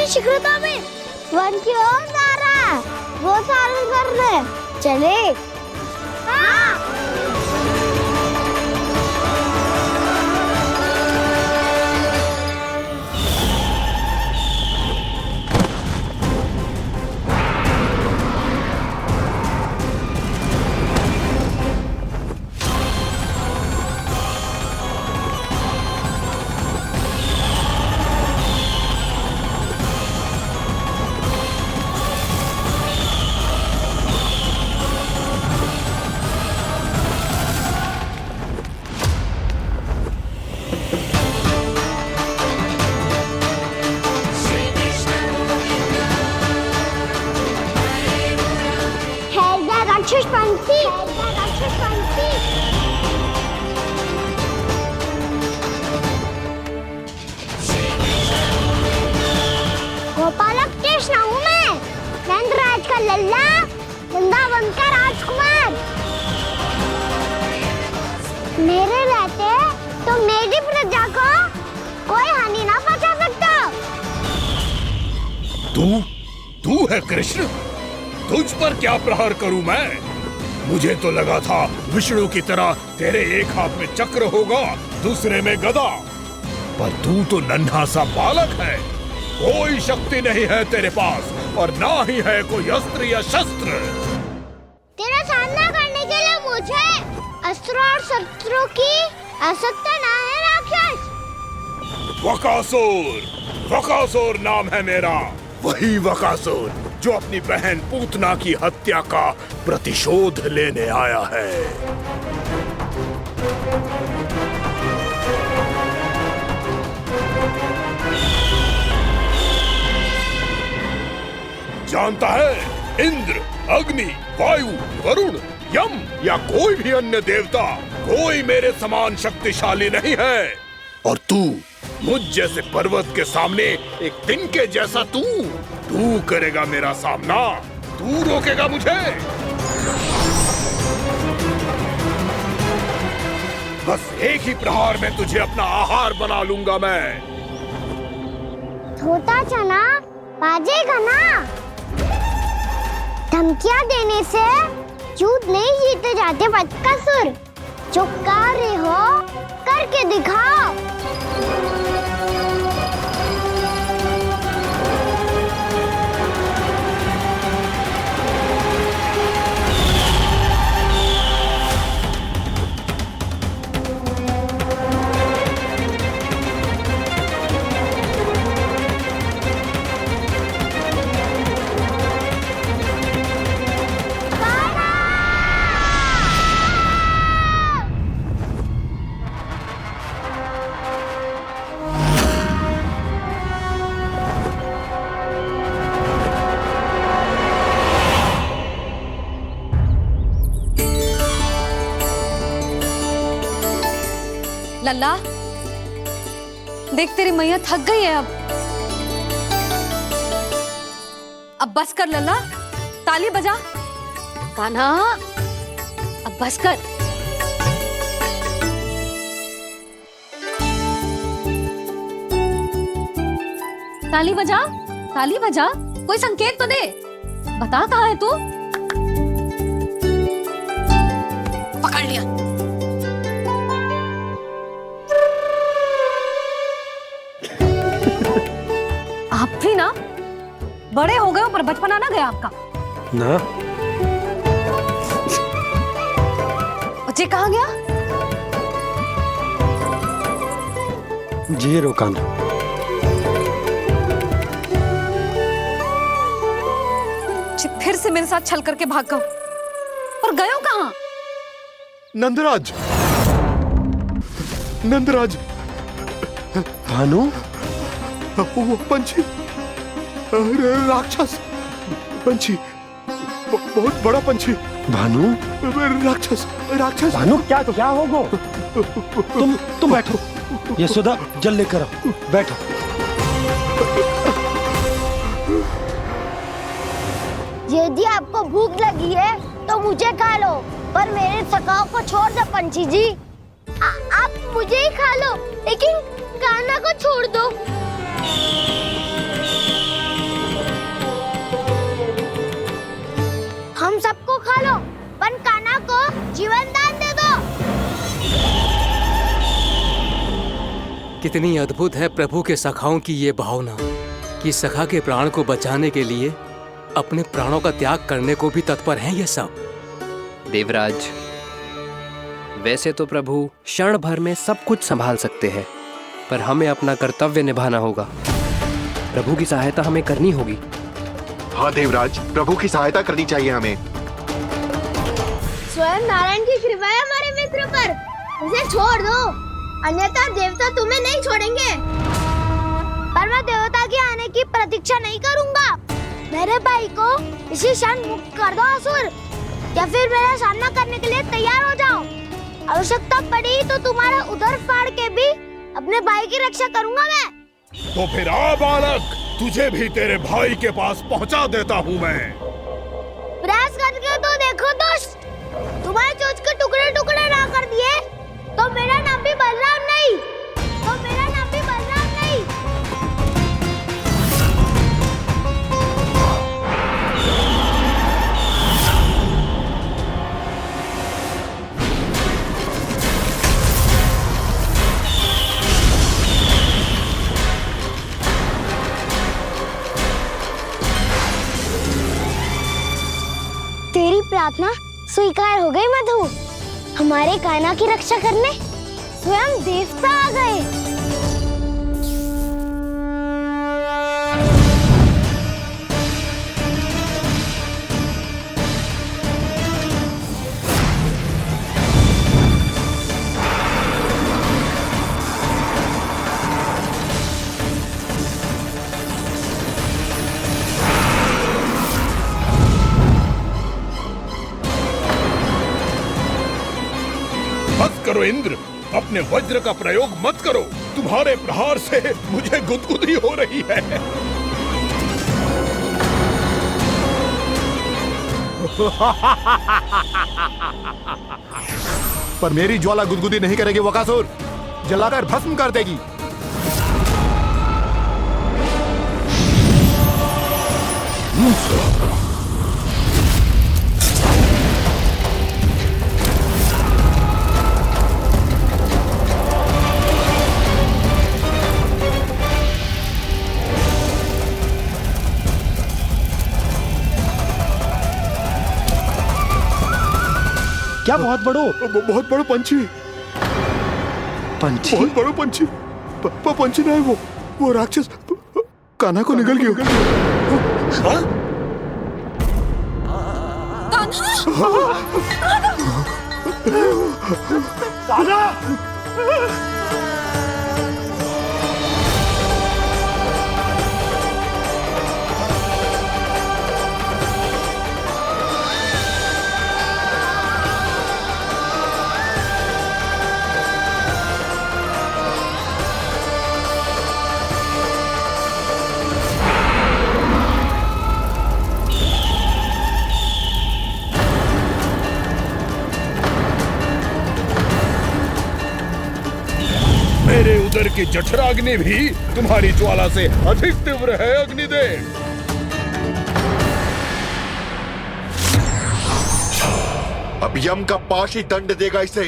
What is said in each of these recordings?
शीघ्रता में वन की ओर जा रहा है, वो चालू करने चले। हाँ। गोपालक कृष्ण हूँ मैं, नंदराज का लल्ला, वृंदावन का राजकुमार। मेरे रहते तो मेरी प्रजा को कोई हानि ना पहुंचा सकता। तू है कृष्ण? तुझ पर क्या प्रहार करूं मैं? मुझे तो लगा था विष्णु की तरह तेरे एक हाथ में चक्र होगा, दूसरे में गदा, पर तू तो नन्हा सा बालक है। कोई शक्ति नहीं है तेरे पास और ना ही है कोई अस्त्र या शस्त्र। तेरा सामना करने के लिए मुझे अस्त्र और शस्त्रों की आवश्यकता ना है राक्षस। वकासुर नाम है मेरा, वही वकासुर जो अपनी बहन पूतना की हत्या का प्रतिशोध लेने आया है। जानता है, इंद्र, अग्नि, वायु, वरुण, यम या कोई भी अन्य देवता कोई मेरे समान शक्तिशाली नहीं है। और तू मुझ जैसे पर्वत के सामने एक तिनके जैसा तू करेगा मेरा सामना? तू रोकेगा मुझे? बस एक ही प्रहार में तुझे अपना आहार बना लूंगा मैं। छोटा चना बाजेगा ना। धमकियां देने से युद्ध नहीं जीते जाते बदकसूर। जो कार्य हो करके दिखाओ। लल्ला, देख तेरी मैया थक गई है अब बस कर लल्ला, ताली बजा। कान्हा, अब बस कर। ताली बजा, ताली बजा, कोई संकेत तो दे। बता कहाँ है तू? पकड़ लिया। आप भी ना बड़े हो गए हो, पर बचपना ना गया आपका ना। बच्चे कहाँ गया? जी रोकान। फिर से मेरे साथ छल करके भाग गए, और गए हो कहाँ? नंदराज, नंदराज। भानु, वो पंछी, राक्षस पंछी, बहुत बड़ा पंछी। भानु, राक्षस, राक्षस। भानु, क्या होगा? तुम बैठो, यशोदा जल लेकर आओ, बैठो। यदि आपको भूख लगी है तो मुझे खा लो, पर मेरे सखाओं को छोड़ दो पंछी जी। आप मुझे ही खा लो, लेकिन कान्हा को छोड़ दो। जीवन दान दे दो। कितनी अद्भुत है प्रभु के सखाओं की ये भावना कि सखा के प्राण को बचाने के लिए अपने प्राणों का त्याग करने को भी तत्पर हैं ये सब। देवराज, वैसे तो प्रभु क्षण भर में सब कुछ संभाल सकते हैं, पर हमें अपना कर्तव्य निभाना होगा। प्रभु की सहायता हमें करनी होगी। हाँ देवराज, प्रभु की सहायता करनी चाहिए हमें। स्वयं नारायण की कृपा है हमारे मित्र पर, उसे छोड़ दो, अन्यथा देवता तुम्हें नहीं छोड़ेंगे। पर मैं देवता के आने की प्रतीक्षा नहीं करूंगा। मेरे भाई को इसी क्षण मुक्त कर दो असुर, या फिर मेरा सामना करने के लिए तैयार हो जाओ। आवश्यकता पड़ी तो तुम्हारा उदर फाड़ के भी अपने भाई की रक्षा करूंगा मैं। तो फिर आ बालक, तुझे भी तेरे भाई के पास पहुंचा देता हूँ मैं। प्रयास करके तो देखो दुष्ट, तुम्हारे चोंच के टुकड़े टुकड़े ना कर दिए तो मेरा नाम भी बलराम नहीं, तो मेरा नाम भी बलराम नहीं। तेरी प्रार्थना स्वीकार हो गई मधु। हमारे कान्हा की रक्षा करने स्वयं देवता आ गए। बस करो इंद्र, अपने वज्र का प्रयोग मत करो। तुम्हारे प्रहार से मुझे गुदगुदी हो रही है। पर मेरी ज्वाला गुदगुदी नहीं करेगी वकासुर, जलाकर भस्म कर देगी। क्या बहुत बड़ो? बहुत बड़ा पंछी। पंछी? बहुत बड़ा पंछी। पंछी नहीं, वो राक्षस कान्हा को निगल गया। हाँ? मेरे उदर की जठराग्नि भी तुम्हारी ज्वाला से अधिक तीव्र है अग्निदेव। अब यम का पाश ही दंड देगा इसे।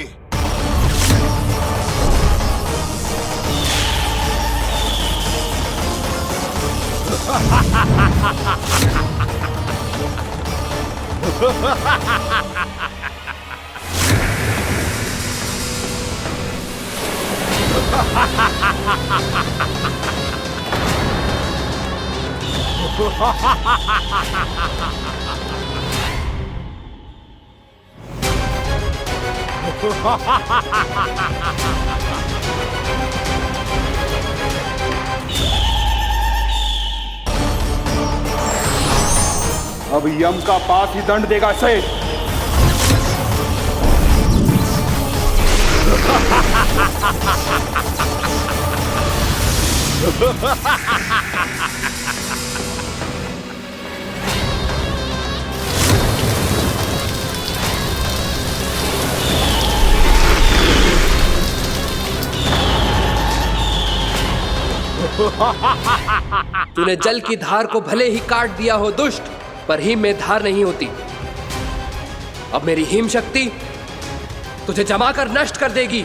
अब यम का पास ही दंड देगा इसे। तूने जल की धार को भले ही काट दिया हो दुष्ट, पर हिम में धार नहीं होती। अब मेरी हिम शक्ति तुझे जमा कर नष्ट कर देगी।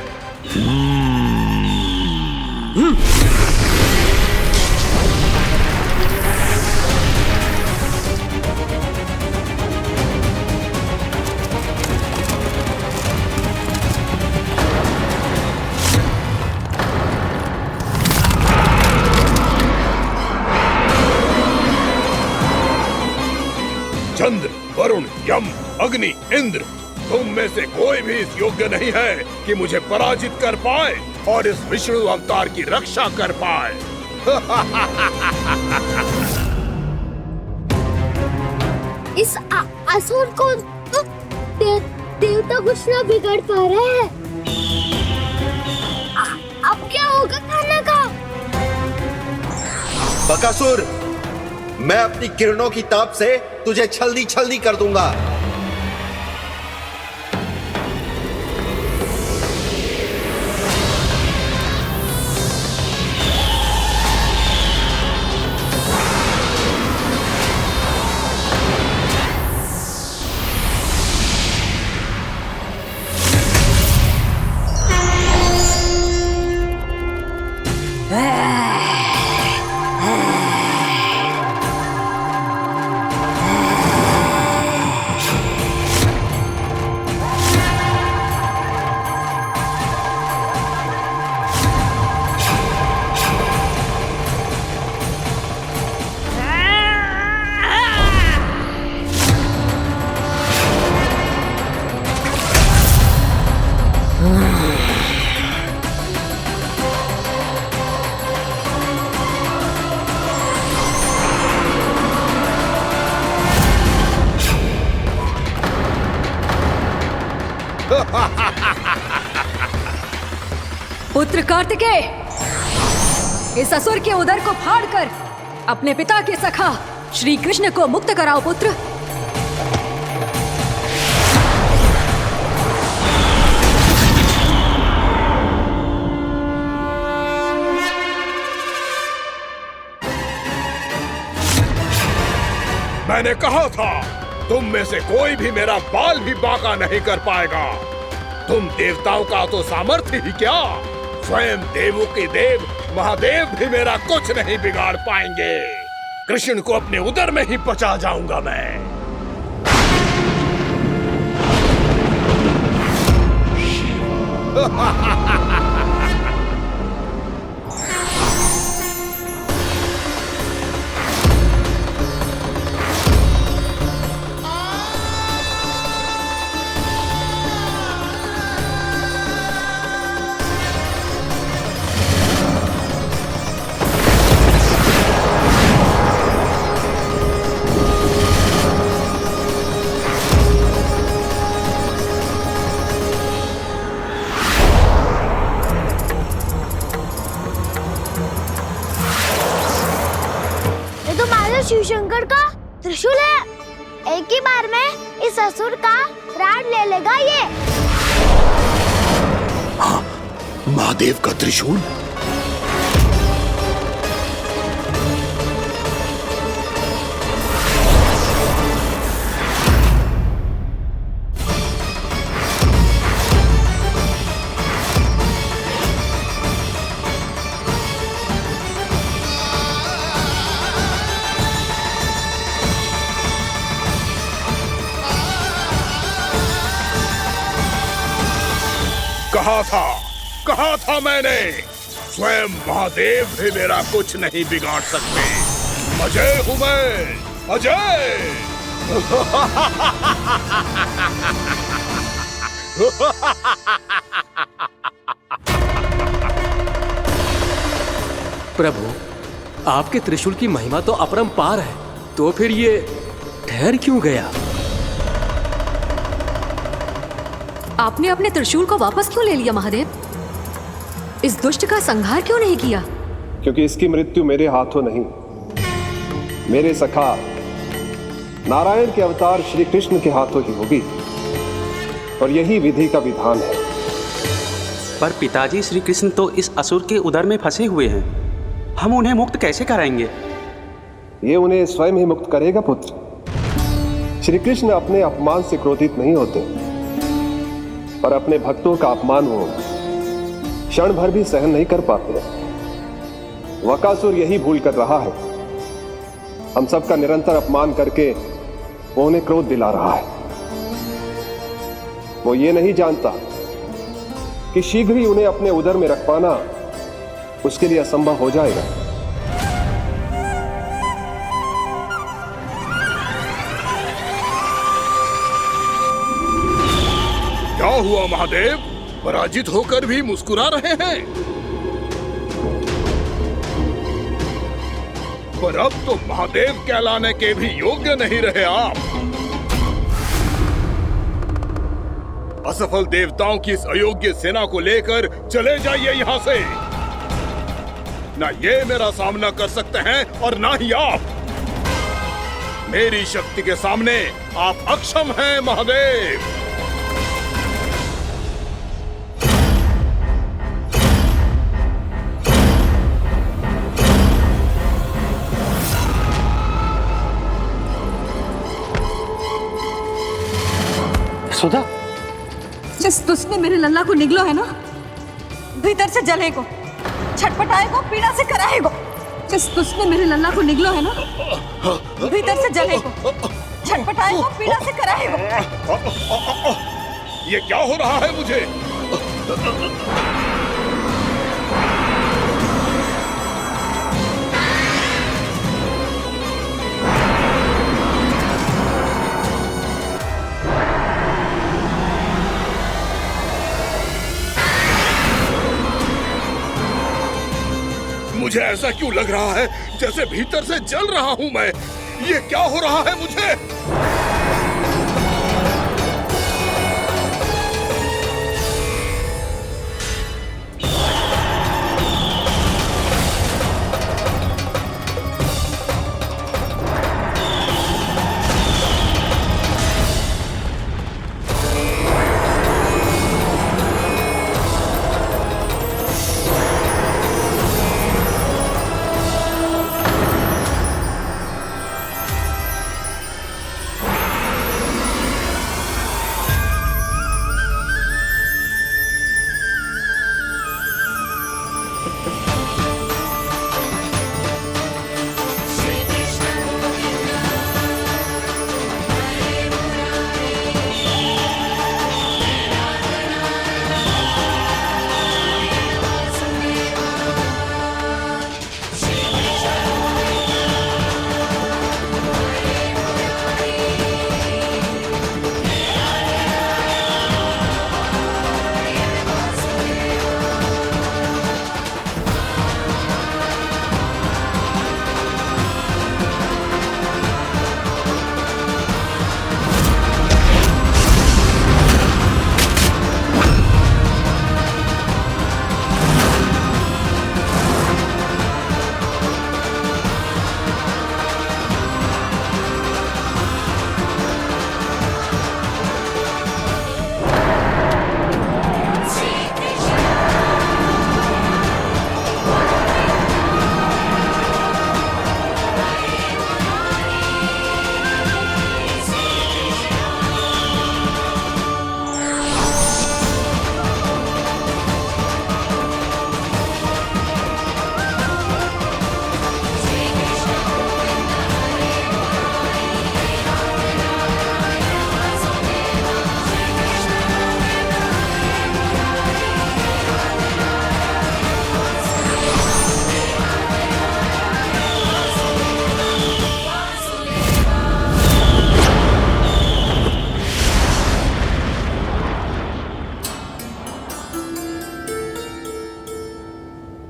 चंद्र, वरुण, यम, अग्नि, इंद्र, तुम में से कोई भी इस योग्य नहीं है कि मुझे पराजित कर पाए और इस विष्णु अवतार की रक्षा कर पाए। इस असुर को देवता कुछ ना बिगाड़ पा रहे हैं। अब क्या होगा खाना का? बकासुर, मैं अपनी किरणों की ताप से तुझे छल्दी छल्दी कर दूंगा। पुत्र कार्तिकेय, इस असुर के उदर को फाड़कर अपने पिता के सखा श्री कृष्ण को मुक्त कराओ पुत्र। मैंने कहा था, तुम में से कोई भी मेरा बाल भी बांका नहीं कर पाएगा। तुम देवताओं का तो सामर्थ्य ही क्या, स्वयं देवों के देव महादेव भी मेरा कुछ नहीं बिगाड़ पाएंगे। कृष्ण को अपने उदर में ही पचा जाऊंगा मैं। शिव शंकर का त्रिशूल है। एक ही बार में इस असुर का प्राण ले लेगा ये। हाँ, महादेव का त्रिशूल। कहा था मैंने, स्वयं महादेव भी मेरा कुछ नहीं बिगाड़ सकते। अजय हूं मैं, अजय। प्रभु, आपके त्रिशूल की महिमा तो अपरंपार है, तो फिर ये ठहर क्यों गया? आपने अपने त्रिशूल को वापस क्यों ले लिया महादेव? इस दुष्ट का संहार क्यों नहीं किया? क्योंकि इसकी मृत्यु मेरे हाथों नहीं, मेरे सखा नारायण के अवतार श्री कृष्ण के हाथों ही होगी, और यही विधि का विधान है। पर पिताजी, श्री कृष्ण तो इस असुर के उदर में फंसे हुए हैं, हम उन्हें मुक्त कैसे कराएंगे? ये उन्हें स्वयं ही मुक्त करेगा पुत्र। श्री कृष्ण अपने अपमान से क्रोधित नहीं होते, पर अपने भक्तों का अपमान वो क्षण भर भी सहन नहीं कर पाते। वकासुर यही भूल कर रहा है, हम सबका निरंतर अपमान करके वो उन्हें क्रोध दिला रहा है। वो ये नहीं जानता कि शीघ्र ही उन्हें अपने उदर में रख पाना उसके लिए असंभव हो जाएगा। क्या हुआ महादेव, पराजित होकर भी मुस्कुरा रहे हैं? पर अब तो महादेव कहलाने के भी योग्य नहीं रहे आप। असफल देवताओं की इस अयोग्य सेना को लेकर चले जाइए यहाँ से। ना ये मेरा सामना कर सकते हैं और ना ही आप। मेरी शक्ति के सामने आप अक्षम हैं महादेव। सुधा, जिस तुझने मेरे लल्ला को निगलो है ना, भीतर से जलेगो, छटपटाएगो, पीड़ा से कराएगो। जिस तुझने मेरे लल्ला को निगलो है ना, भीतर से जलेगो, छटपटाएगो, पीड़ा से कराएगो। ये क्या हो रहा है मुझे? मुझे ऐसा क्यों लग रहा है जैसे भीतर से जल रहा हूं मैं? ये क्या हो रहा है मुझे?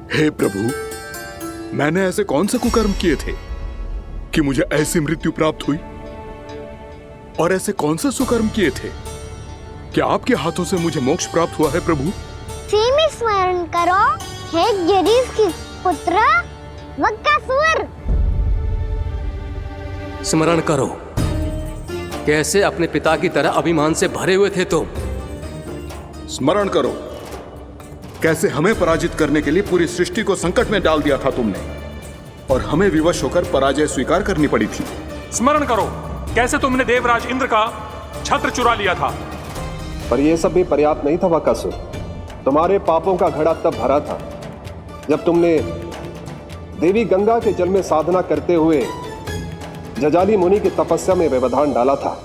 हे प्रभु, मैंने ऐसे कौन से कुकर्म किए थे कि मुझे ऐसी मृत्यु प्राप्त हुई? और ऐसे कौन से सुकर्म किए थे कि आपके हाथों से मुझे मोक्ष प्राप्त हुआ है प्रभु? में स्मरण करो, हे गिरीश की पुत्र वकासुर। स्मरण करो, कैसे अपने पिता की तरह अभिमान से भरे हुए थे तुम। स्मरण करो, कैसे हमें पराजित करने के लिए पूरी सृष्टि को संकट में डाल दिया था तुमने, और हमें विवश होकर पराजय स्वीकार करनी पड़ी थी। स्मरण करो, कैसे तुमने देवराज इंद्र का छत्र चुरा लिया था पर यह सब भी पर्याप्त नहीं था वकासुर। तुम्हारे पापों का घड़ा तब भरा था जब तुमने देवी गंगा के जल में साधना करते हुए जजाली मुनि की तपस्या में व्यवधान डाला था।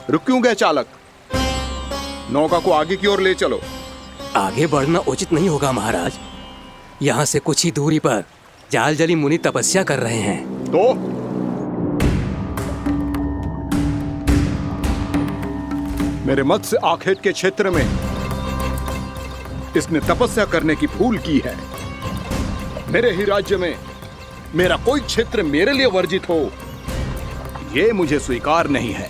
रुक क्यों गए चालक? नौका को आगे की ओर ले चलो। आगे बढ़ना उचित नहीं होगा महाराज। यहाँ से कुछ ही दूरी पर जालजली मुनि तपस्या कर रहे हैं। तो मेरे मत्स्य आखेट के क्षेत्र में इसने तपस्या करने की भूल की है। मेरे ही राज्य में मेरा कोई क्षेत्र मेरे लिए वर्जित हो, यह मुझे स्वीकार नहीं है।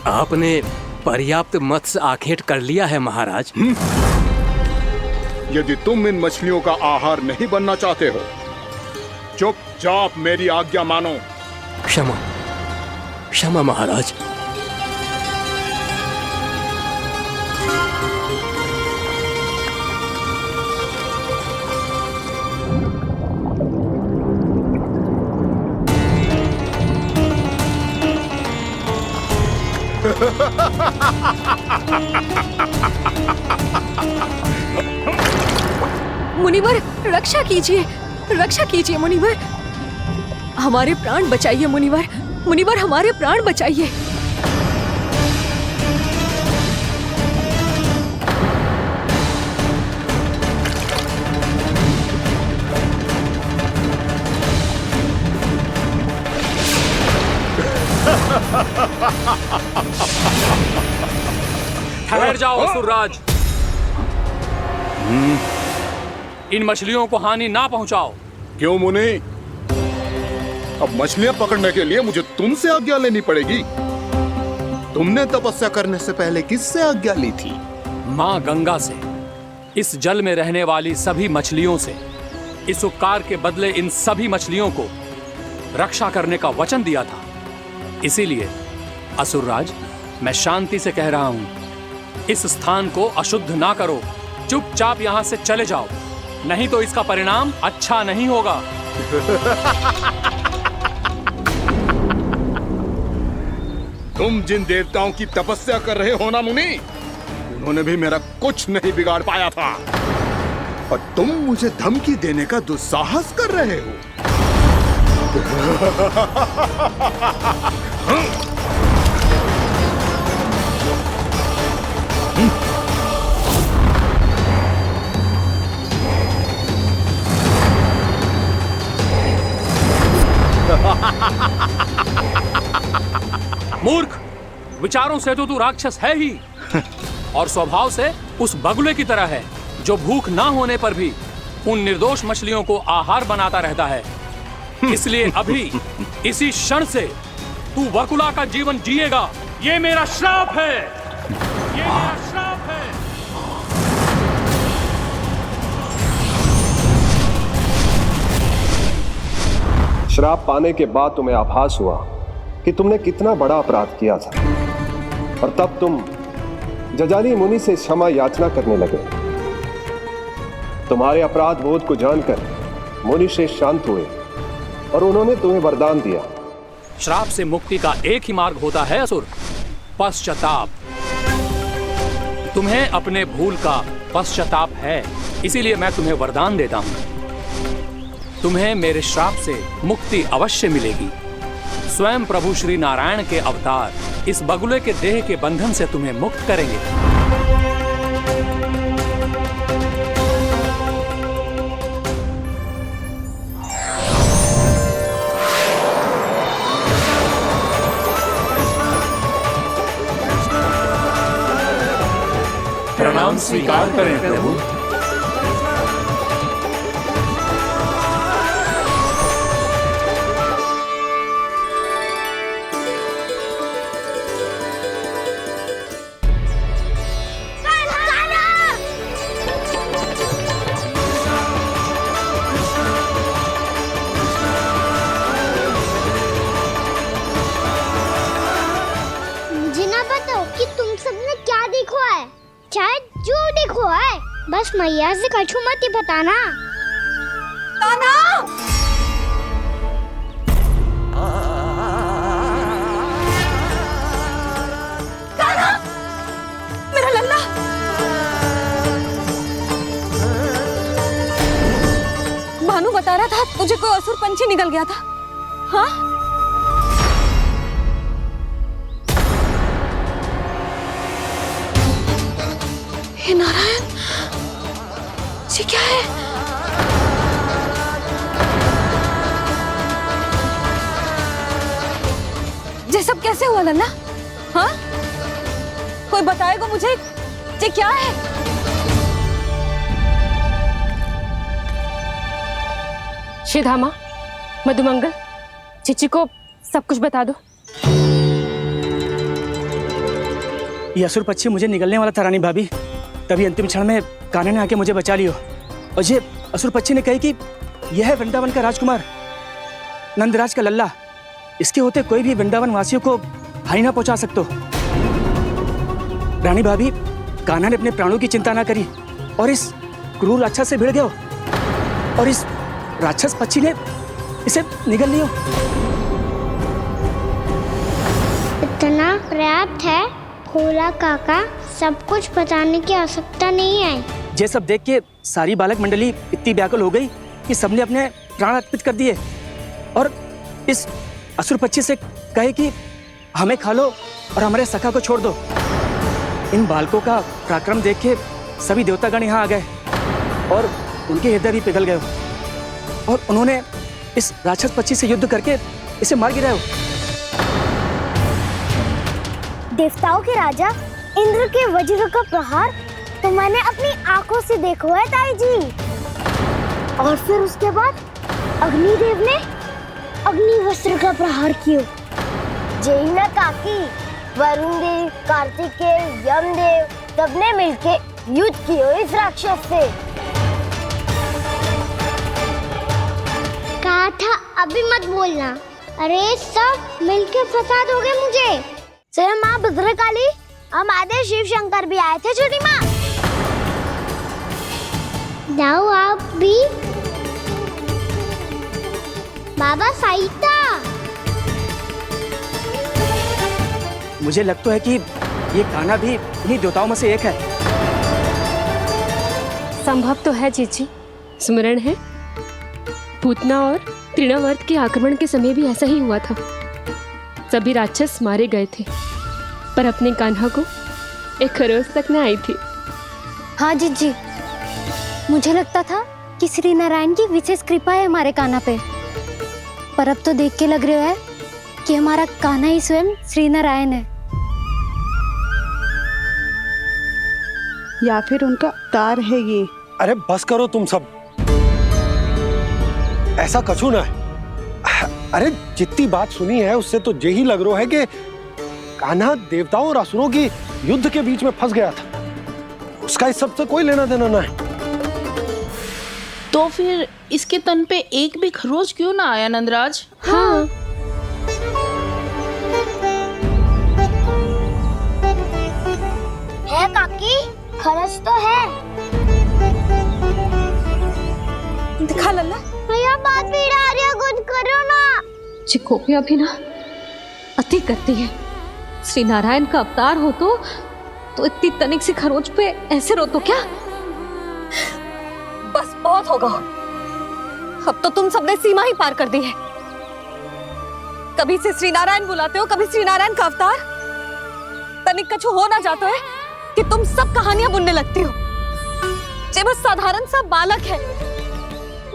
आपने पर्याप्त मत्स्य आखेट कर लिया है महाराज। यदि तुम इन मछलियों का आहार नहीं बनना चाहते हो, चुपचाप मेरी आज्ञा मानो। क्षमा क्षमा महाराज। मुनिवर रक्षा कीजिए, रक्षा कीजिए मुनिवर, हमारे प्राण बचाइए मुनिवर, मुनिवर हमारे प्राण बचाइए। ठहर जाओ असुरराज। इन मछलियों को हानि ना पहुंचाओ। क्यों मुनि? अब मछलियां पकड़ने के लिए मुझे तुमसे आज्ञा लेनी पड़ेगी। तुमने तपस्या करने से पहले किससे आज्ञा ली थी? माँ गंगा से। इस जल में रहने वाली सभी मछलियों से इस उपकार के बदले इन सभी मछलियों को रक्षा करने का वचन दिया था। इसीलिए असुरराज, मैं शांति से कह रहा हूं, इस स्थान को अशुद्ध ना करो। चुपचाप यहां से चले जाओ, नहीं तो इसका परिणाम अच्छा नहीं होगा। तुम जिन देवताओं की तपस्या कर रहे हो ना मुनि, उन्होंने भी मेरा कुछ नहीं बिगाड़ पाया था, और तुम मुझे धमकी देने का दुस्साहस कर रहे हो। मूर्ख, विचारों से तो तू राक्षस है ही, और स्वभाव से उस बगुले की तरह है जो भूख ना होने पर भी उन निर्दोष मछलियों को आहार बनाता रहता है। इसलिए अभी इसी क्षण से तू बगुला का जीवन जिएगा। ये मेरा श्राप है, ये मेरा श्राप है। श्राप पाने के बाद तुम्हें आभास हुआ कि तुमने कितना बड़ा अपराध किया था, और तब तुम जजाली मुनि से क्षमा याचना करने लगे। तुम्हारे अपराध बोध को जानकर मुनि श्रेष्ठ शांत हुए और उन्होंने तुम्हें वरदान दिया। श्राप से मुक्ति का एक ही मार्ग होता है असुर, पश्चाताप। तुम्हें अपने भूल का पश्चाताप है, इसीलिए मैं तुम्हें वरदान देता हूं। तुम्हें मेरे श्राप से मुक्ति अवश्य मिलेगी। स्वयं प्रभु श्री नारायण के अवतार इस बगुले के देह के बंधन से तुम्हें मुक्त करेंगे। प्रणाम स्वीकार करें प्रभु। कि तुम सबने क्या देखा है, चाहे जो देखा है, बस मैया से कछु मत ही बताना। कान्हा! कान्हा! मेरा लल्ला! भानु बता रहा था तुझे कोई असुर पंछी निकल गया था। हाँ? हे नारायण, ये क्या है? ये सब कैसे हुआ लल्ला? हाँ? कोई बताएगा मुझे ये क्या है? श्रीधामा, मधुमंगल, चिची को सब कुछ बता दो। ये असुर पक्षी मुझे निकलने वाला था रानी भाभी, तभी अंतिम क्षण में कान्हा ने आके मुझे बचा लियो। और ये असुर पक्षी ने कही कि यह है वृंदावन का राजकुमार, नंदराज का लल्ला। इसके होते कोई भी वृंदावन वासियों को हानि ना पहुंचा सकते। रानी भाभी, कान्हा ने अपने प्राणों की चिंता ना करी और इस क्रूर राक्षस से भिड़ गयो और इस राक्षस पक्षी ने इसे निगल लियो। इतना पर्याप्त है भोला काका, सब कुछ बताने की आवश्यकता नहीं है। ये सब देख के सारी बालक मंडली इतनी व्याकुल हो गई कि सबने अपने प्राण अर्पित कर दिए और इस असुर पक्षी से कहे कि हमें खा लो और हमारे सखा को छोड़ दो। इन बालकों का पराक्रम देख के सभी देवतागण यहाँ आ गए और उनके हृदय भी पिघल गए और उन्होंने इस राक्षस पक्षी से युद्ध करके इसे मार गिराया। देवताओं के राजा इंद्र के वज्र का प्रहार तो मैंने अपनी आंखों से देखा है ताई जी। और फिर उसके बाद अग्निदेव ने अग्निवस्त्र का प्रहार किया। जय ना काकी, वरुण देव, कार्तिकेय, यमदेव सबने मिलके युद्ध किया इस राक्षस से। कहा था अभी मत बोलना। अरे सब मिलके फंसा दोगे मुझे। जय माँ भद्रकाली, हमारे शिव शंकर भी आए थे छोटी माँ। जाओ आप भी। बाबा साईता, मुझे लगता है कि ये कान्हा भी इन्हीं देवताओं में से एक है। संभव तो है चीची, स्मरण है पूतना और तृणावर्त के आक्रमण के समय भी ऐसा ही हुआ था। सभी राक्षस मारे गए थे पर अपने कान्हा को एक खरोच तक न आई थी। हाँ जीजी, मुझे लगता था कि श्री नारायण की विशेष कृपा है हमारे कान्हा पे, पर अब तो देख के लग रहा है कि हमारा कान्हा ही स्वयं श्री नारायण है। या फिर उनका अवतार है ये। अरे बस करो तुम सब, ऐसा कछु ना है। अरे जितनी बात सुनी है उससे तो यही लग रहा है कि कान्हा देवताओं और असुरों की युद्ध के बीच में फंस गया था। उसका इस सब से कोई लेना देना ना है। तो फिर इसके तन पे एक भी खरोच क्यों ना आया नंदराज? हाँ, है काकी, खरच तो है। दिखा लल्ला। भैया बात पीड़ा आ रही है, कुछ करो ना। चिकोपिया भी ना अति करती है। श्री नारायण का अवतार हो तो इतनी तनिक सी खरोच पे ऐसे रो तो क्या? बस बहुत होगा। अब तो तुम सबने सीमा ही पार कर दी है। कभी से श्री नारायण बुलाते हो, कभी श्री नारायण का अवतार। तनिक कछु हो ना जाता है कि तुम सब कहानियां बुनने लगती हो। जे बस साधारण सा बालक है,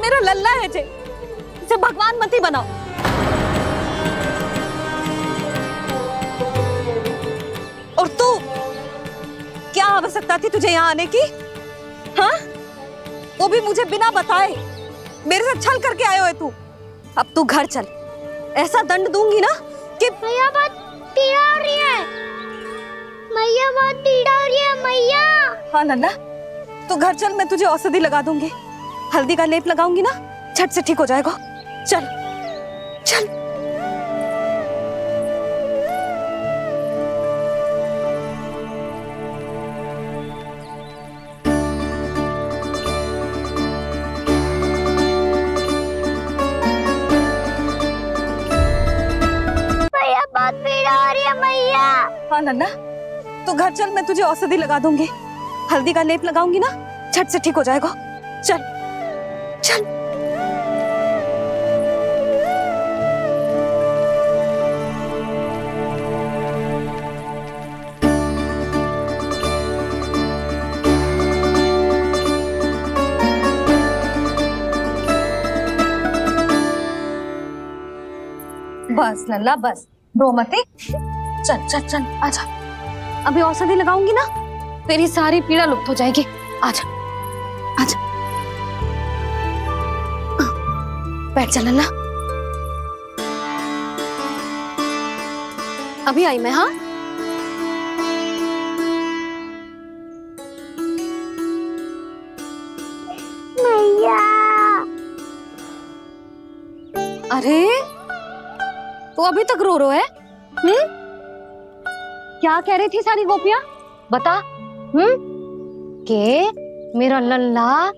मेरा लल्ला है जे, इसे भगवान मत ही बनाओ। और तू, क्या आवश्यकता थी तुझे यहाँ आने की? हाँ? वो भी मुझे बिना बताए मेरे से छल करके आयो है तू। अब तू घर चल, ऐसा दंड दूंगी ना कि मैया बहुत पीड़ा हो रही है। मैया बहुत पीड़ा हो रही है मैया। हाँ नन्ना, तू घर चल, मैं तुझे औषधि लगा दूंगी। हल्दी का लेप लगाऊंगी ना, झट से ठीक हो जाएगा। चल चल। घर चल, मैं तुझे औषधि लगा दूंगी। हल्दी का लेप लगाऊंगी ना, झट से ठीक हो जाएगा। चल चल। बस लल्ला बस, रो मत। चल चल चल, आजा। अभी औषधि लगाऊंगी ना, तेरी सारी पीड़ा लुप्त हो जाएगी। आजा आजा, बैठ जा लल्ला। अभी आई मैं। हाँ, मैया। अरे तो अभी तक रो रो है? क्या कह रही थी सारी गोपियां? बता। के मेरा लल्ला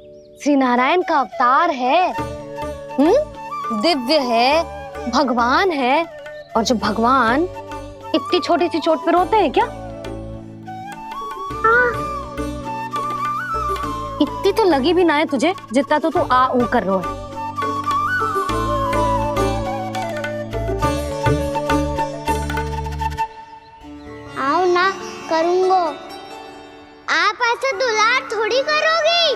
श्री नारायण का अवतार है, दिव्य है, भगवान है। और जो भगवान इतनी छोटी सी चोट पे रोते हैं क्या? इतनी तो लगी भी ना है तुझे, जितना तो तू आ ऊ कर रो है। आओ ना, करूंगो। आप ऐसा दुलार थोड़ी करोगी।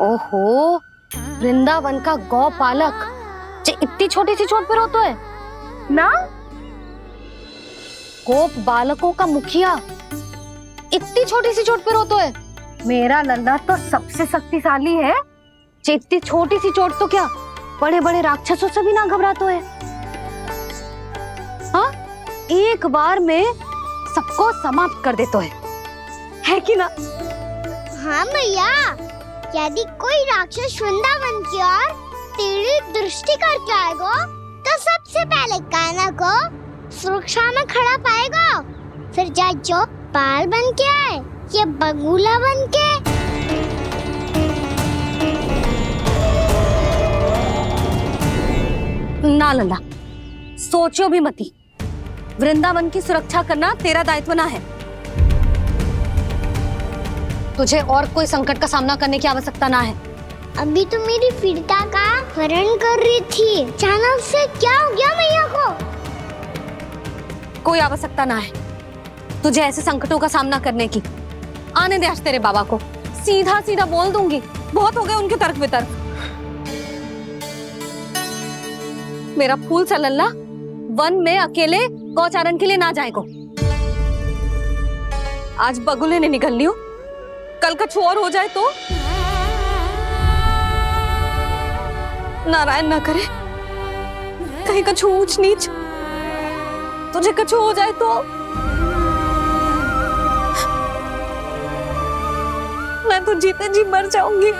ओहो, वृंदावन का गौपालक जो इतनी छोटी सी चोट पे रोता है ना? गोप बालकों का मुखिया इतनी छोटी सी चोट पे रोता है? मेरा लल्ला तो सबसे शक्तिशाली है। इतनी छोटी सी चोट तो क्या, बड़े बड़े राक्षसों से भी ना घबराता है। हाँ, एक बार में सबको समाप्त कर देता है कि ना? हाँ मैया, यदि कोई राक्षस वृंदावन की ओर तेरी दृष्टि करके आएगा तो सबसे पहले कान्हा को सुरक्षा में खड़ा पाएगा, फिर चाहे जो बाल बन के आए या बगुला बन के। ना लल्ला, सोचो भी मती। वृंदावन की सुरक्षा करना तेरा दायित्व ना है। तुझे और कोई संकट का सामना करने की आवश्यकता ना है। अभी तो मेरी पीड़िता का हरण कर रही थी, अचानक से क्या हो गया मैया को? कोई आवश्यकता ना है तुझे ऐसे संकटों का सामना करने की। आने दे आज तेरे बाबा को, सीधा सीधा बोल दूंगी। बहुत हो गए उनके तर्क वितर्क। मेरा फूल सा लल्ला वन में अकेले गौचारण के लिए ना जाए को। आज बगुले ने निकल लियो, कल कछु और हो जाए तो? नारायण ना करे, कहीं कछु ऊंच नीच तुझे कछु हो जाए तो? मैं तो जीते जी मर जाऊंगी।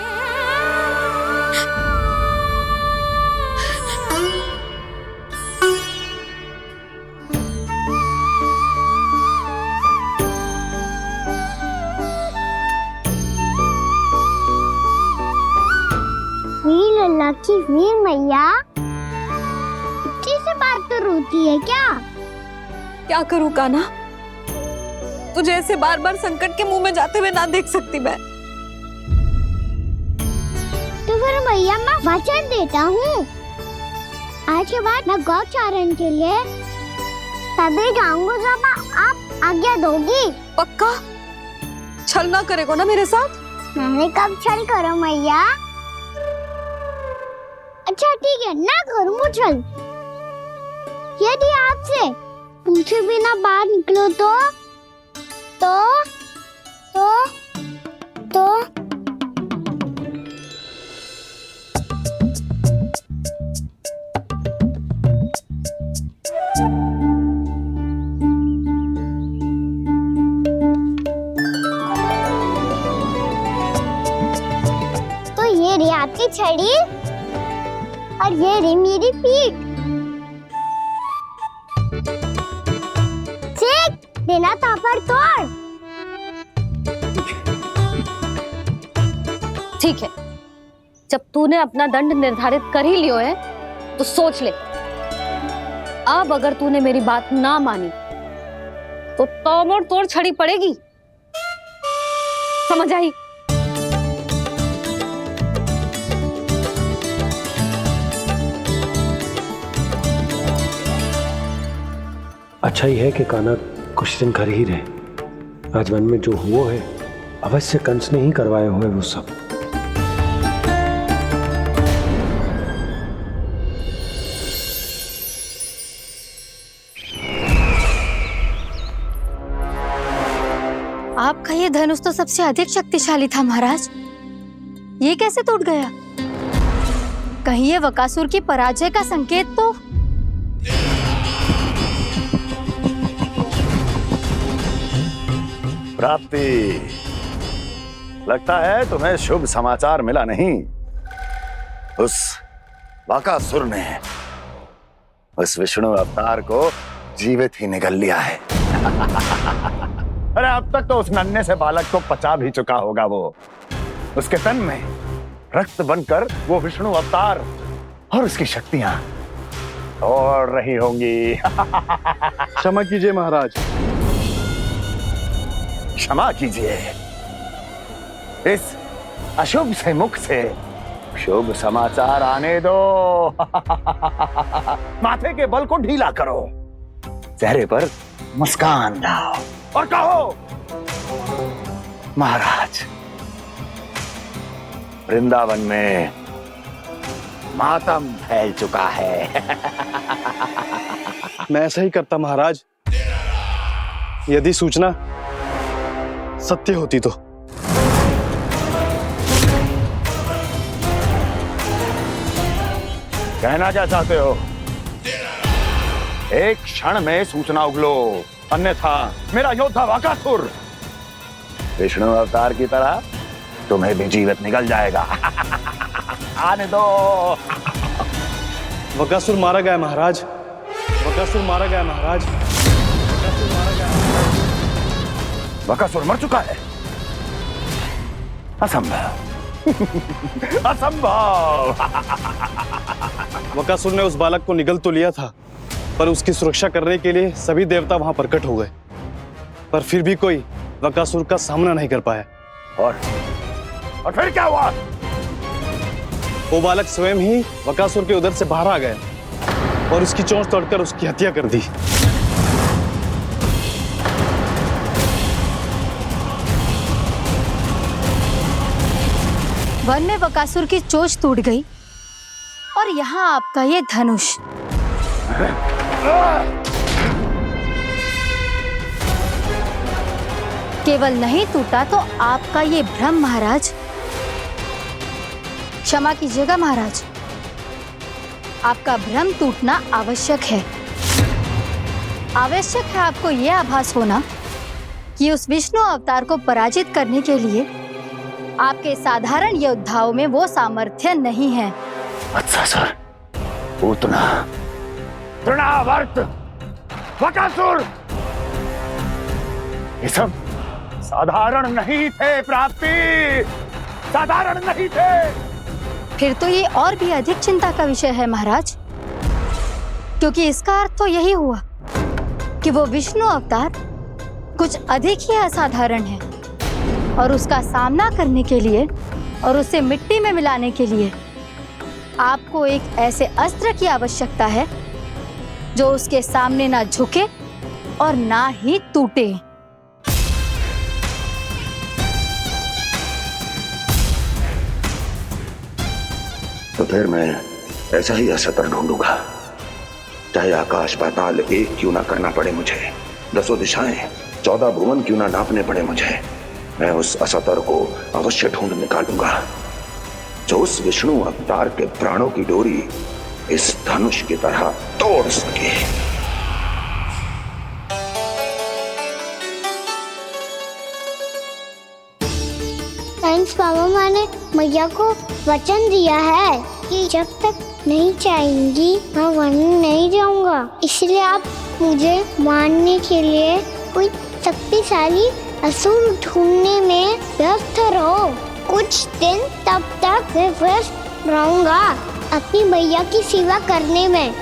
वीर लल्ला की वीर मैया इतनी से बात तो रोती है क्या? क्या करूं कान्हा, तुझे ऐसे बार बार संकट के मुंह में जाते हुए ना देख सकती मैं। तो फिर मैया मैं वचन देता हूँ, आज के बाद मैं गौचारण के लिए तभी जाऊंगा जब आप आज्ञा दोगी। पक्का? छल ना करेगा ना मेरे साथ? मैंने कब छल करो मैया? अच्छा ठीक है, ना करूँ छल। यदि आपसे पूछे बिना बाहर निकलो तो ये रही आपकी छड़ी और ये रही मेरी पीठ। सेक देना तापर तोड़। ठीक है, जब तूने अपना दंड निर्धारित कर ही लियो है तो सोच ले। अब अगर तूने मेरी बात ना मानी तो तोड़ तोड़ छड़ी पड़ेगी, समझ आई? अच्छा ही है कि कान्हा कुछ दिन घर ही रहे। आज वन में जो हुआ है अवश्य कंस ने ही करवाए हुए वो सब। आपका ये धनुष तो सबसे अधिक शक्तिशाली था महाराज, ये कैसे टूट गया? कहीं ये बकासुर की पराजय का संकेत तो? प्राप्ति, लगता है तुम्हें शुभ समाचार मिला नहीं। उस बकासुर ने उस विष्णु अवतार को जीवित ही निगल लिया है। अरे अब तक तो उस नन्हे से बालक को पचा भी चुका होगा वो। उसके तन में रक्त बनकर वो विष्णु अवतार और उसकी शक्तियां दौड़ रही होंगी। क्षमा कीजिए महाराज। क्षमा कीजिए, इस अशुभ से मुख से शुभ समाचार आने दो। माथे के बल को ढीला करो, चेहरे पर मुस्कान लाओ और कहो, महाराज, वृंदावन में मातम फैल चुका है। मैं ऐसा ही करता महाराज, यदि सूचना सत्य होती तो। कहना क्या चाहते हो? एक क्षण में सूचना उगलो, अन्यथा मेरा योद्धा बकासुर विष्णु अवतार की तरह तुम्हें भी जीवित निकल जाएगा। आने दो। बकासुर मारा गया महाराज, बकासुर मारा गया महाराज, बकासुर मारा गया। बकासुर मर चुका है? असंभव। असंभव। बकासुर ने उस बालक को निगल तो लिया था, पर उसकी सुरक्षा करने के लिए सभी देवता वहां प्रकट हो गए, पर फिर भी कोई बकासुर का सामना नहीं कर पाया। और फिर क्या हुआ? वो बालक स्वयं ही बकासुर के उदर से बाहर आ गया और उसकी चोंच तोड़कर उसकी हत्या कर दी। वन में बकासुर की चोंच टूट गई और यहाँ आपका ये धनुष। केवल नहीं टूटा तो आपका ये भ्रम महाराज। क्षमा कीजिएगा महाराज, आपका भ्रम टूटना आवश्यक है। आवश्यक है आपको यह आभास होना कि उस विष्णु अवतार को पराजित करने के लिए आपके साधारण योद्धाओं में वो सामर्थ्य नहीं है। अच्छा सर, पूतना, तृणावर्त, बकासुर, ये सब साधारण नहीं थे प्राप्ति, साधारण नहीं थे। फिर तो ये और भी अधिक चिंता का विषय है महाराज, क्योंकि इसका अर्थ तो यही हुआ कि वो विष्णु अवतार कुछ अधिक ही असाधारण है और उसका सामना करने के लिए और उसे मिट्टी में मिलाने के लिए आपको एक ऐसे अस्त्र की आवश्यकता है जो उसके सामने ना झुके और ना ही टूटे। तो फिर मैं ऐसा ही अस्त्र ढूंढूंगा, चाहे आकाश पाताल एक क्यों ना करना पड़े मुझे, 10 दिशाएं 14 भुवन क्यों ना नापने पड़े मुझे। मैं उस अस्त्र को अवश्य ढूंढ निकालूंगा जो उस विष्णु अवतार के प्राणों की डोरी इस धनुष की तरह तोड़ सके। थैंक्स पापा, मैंने मैया को वचन दिया है कि जब तक नहीं चाहेंगी मैं वन नहीं जाऊंगा, इसलिए आप मुझे मारने के लिए कोई शक्तिशाली असुर ढूंढने में व्यस्त रहो। कुछ दिन तब तक मैं व्यस्त रहूंगा अपनी मैया की सेवा करने में।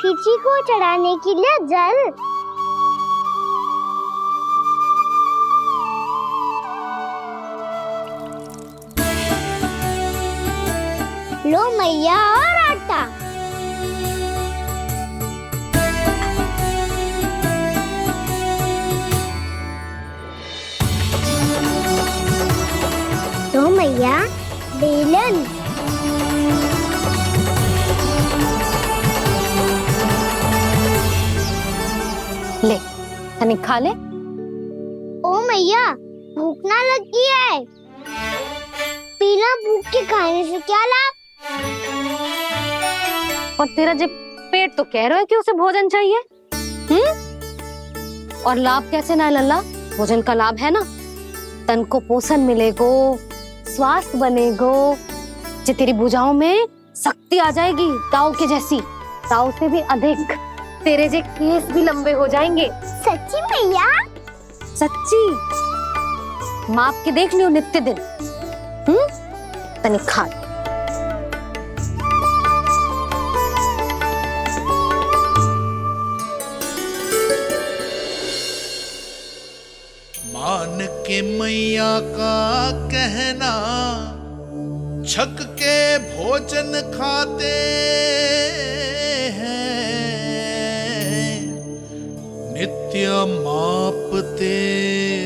खिची को चढ़ाने के लिए जल। लो मैया और आटा। लो मैया बेलन। ले तनिक खा ले। ओ मैया भूख ना लगी है। बिना भूख के खाने से क्या लाभ? और तेरा जब पेट तो कह रहा है कि उसे भोजन चाहिए। और लाभ कैसे ना है लल्ला? भोजन का लाभ है ना, तन को पोषण मिलेगो, स्वास्थ्य बनेगो, जे तेरी भुजाओं में शक्ति आ जाएगी ताऊ के जैसी, ताऊ से भी अधिक। तेरे जे केस भी लंबे हो जाएंगे। सच्ची मैया? सच्ची। माप के देख लियो नित्य दिन। तनिक खा। मान के मैया का कहना, छक के भोजन खाते हैं, नित्य मापते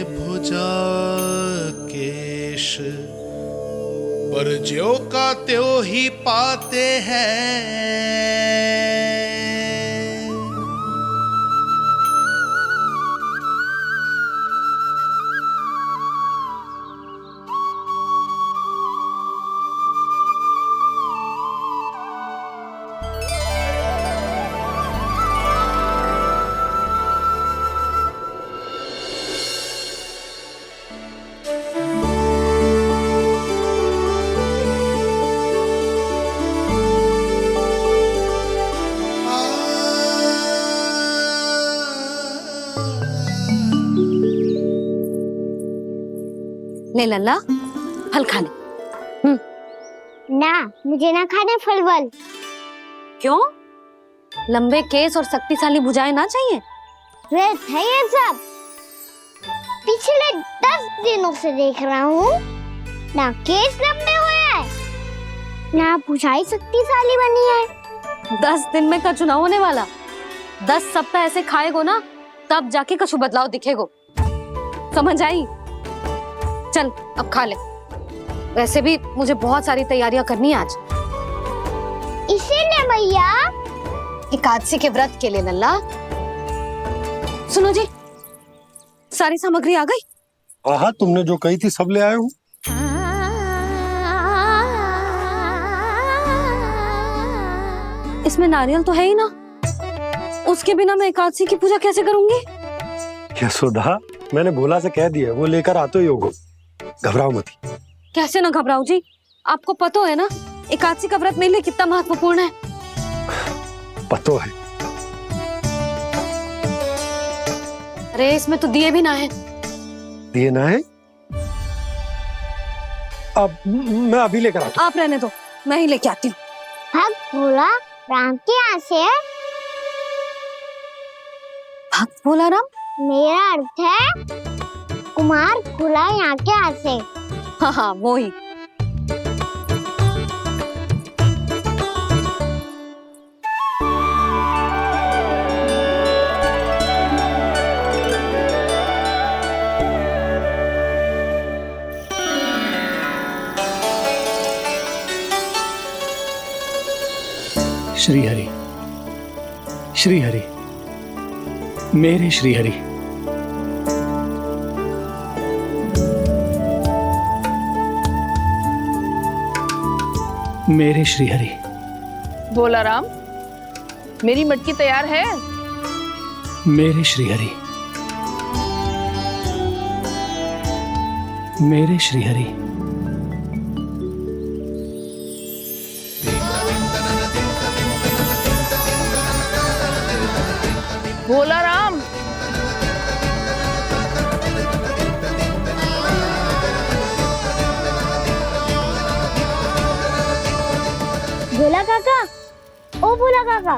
भुजा केश, पर ज्यों का त्यों ही पाते हैं। ले लल्ला फल खा ले। ना, मुझे ना खाने फल वल। क्यों? लंबे केस और शक्तिशाली भुजाएं ना चाहिए? व्यर्थ है ये सब। पिछले 10 दिनों से देख रहा हूँ, ना केस लंबे हुए हैं, ना भुजाएं शक्तिशाली बनी है। 10 दिन में का चुनाव होने वाला। 10 सप्ताह ऐसे खाएगो ना, तब जाके कछु बदलाव दिखेगो। समझ आई? चल अब खा ले। वैसे भी मुझे बहुत सारी तैयारियां करनी है आज। इसीलिए भैया एकादशी के व्रत के लिए लल्ला। सुनो जी, सारी सामग्री आ गई? हाँ, तुमने जो कही थी सब ले आए हूँ। इसमें नारियल तो है ही ना, उसके बिना मैं एकादशी की पूजा कैसे करूंगी? यशोदा, मैंने भोला से कह दिया, वो लेकर आते ही होगा। घबराओ मत। कैसे ना घबराओ जी, आपको पता है ना एकादशी का व्रत मेरे लिए कितना महत्वपूर्ण है। पता है। अरे इसमें तो दिए भी ना है। दिए ना है? अब मैं अभी लेकर आता हूँ। आप रहने दो, मैं ही लेके आती हूँ। भक्त भोला राम के यहाँ से है। भक्त भोला राम? मेरा अर्थ है कुमार भोला यहाँ के यहाँ से। हाँ हाँ, वो ही। श्री हरि, श्री हरि, मेरे श्री हरि। मेरे श्री हरि। भोला राम, मेरी मटकी तैयार है? मेरे श्री हरि। मेरे श्री हरि। भोला राम, भोला काका, ओ भोला काका,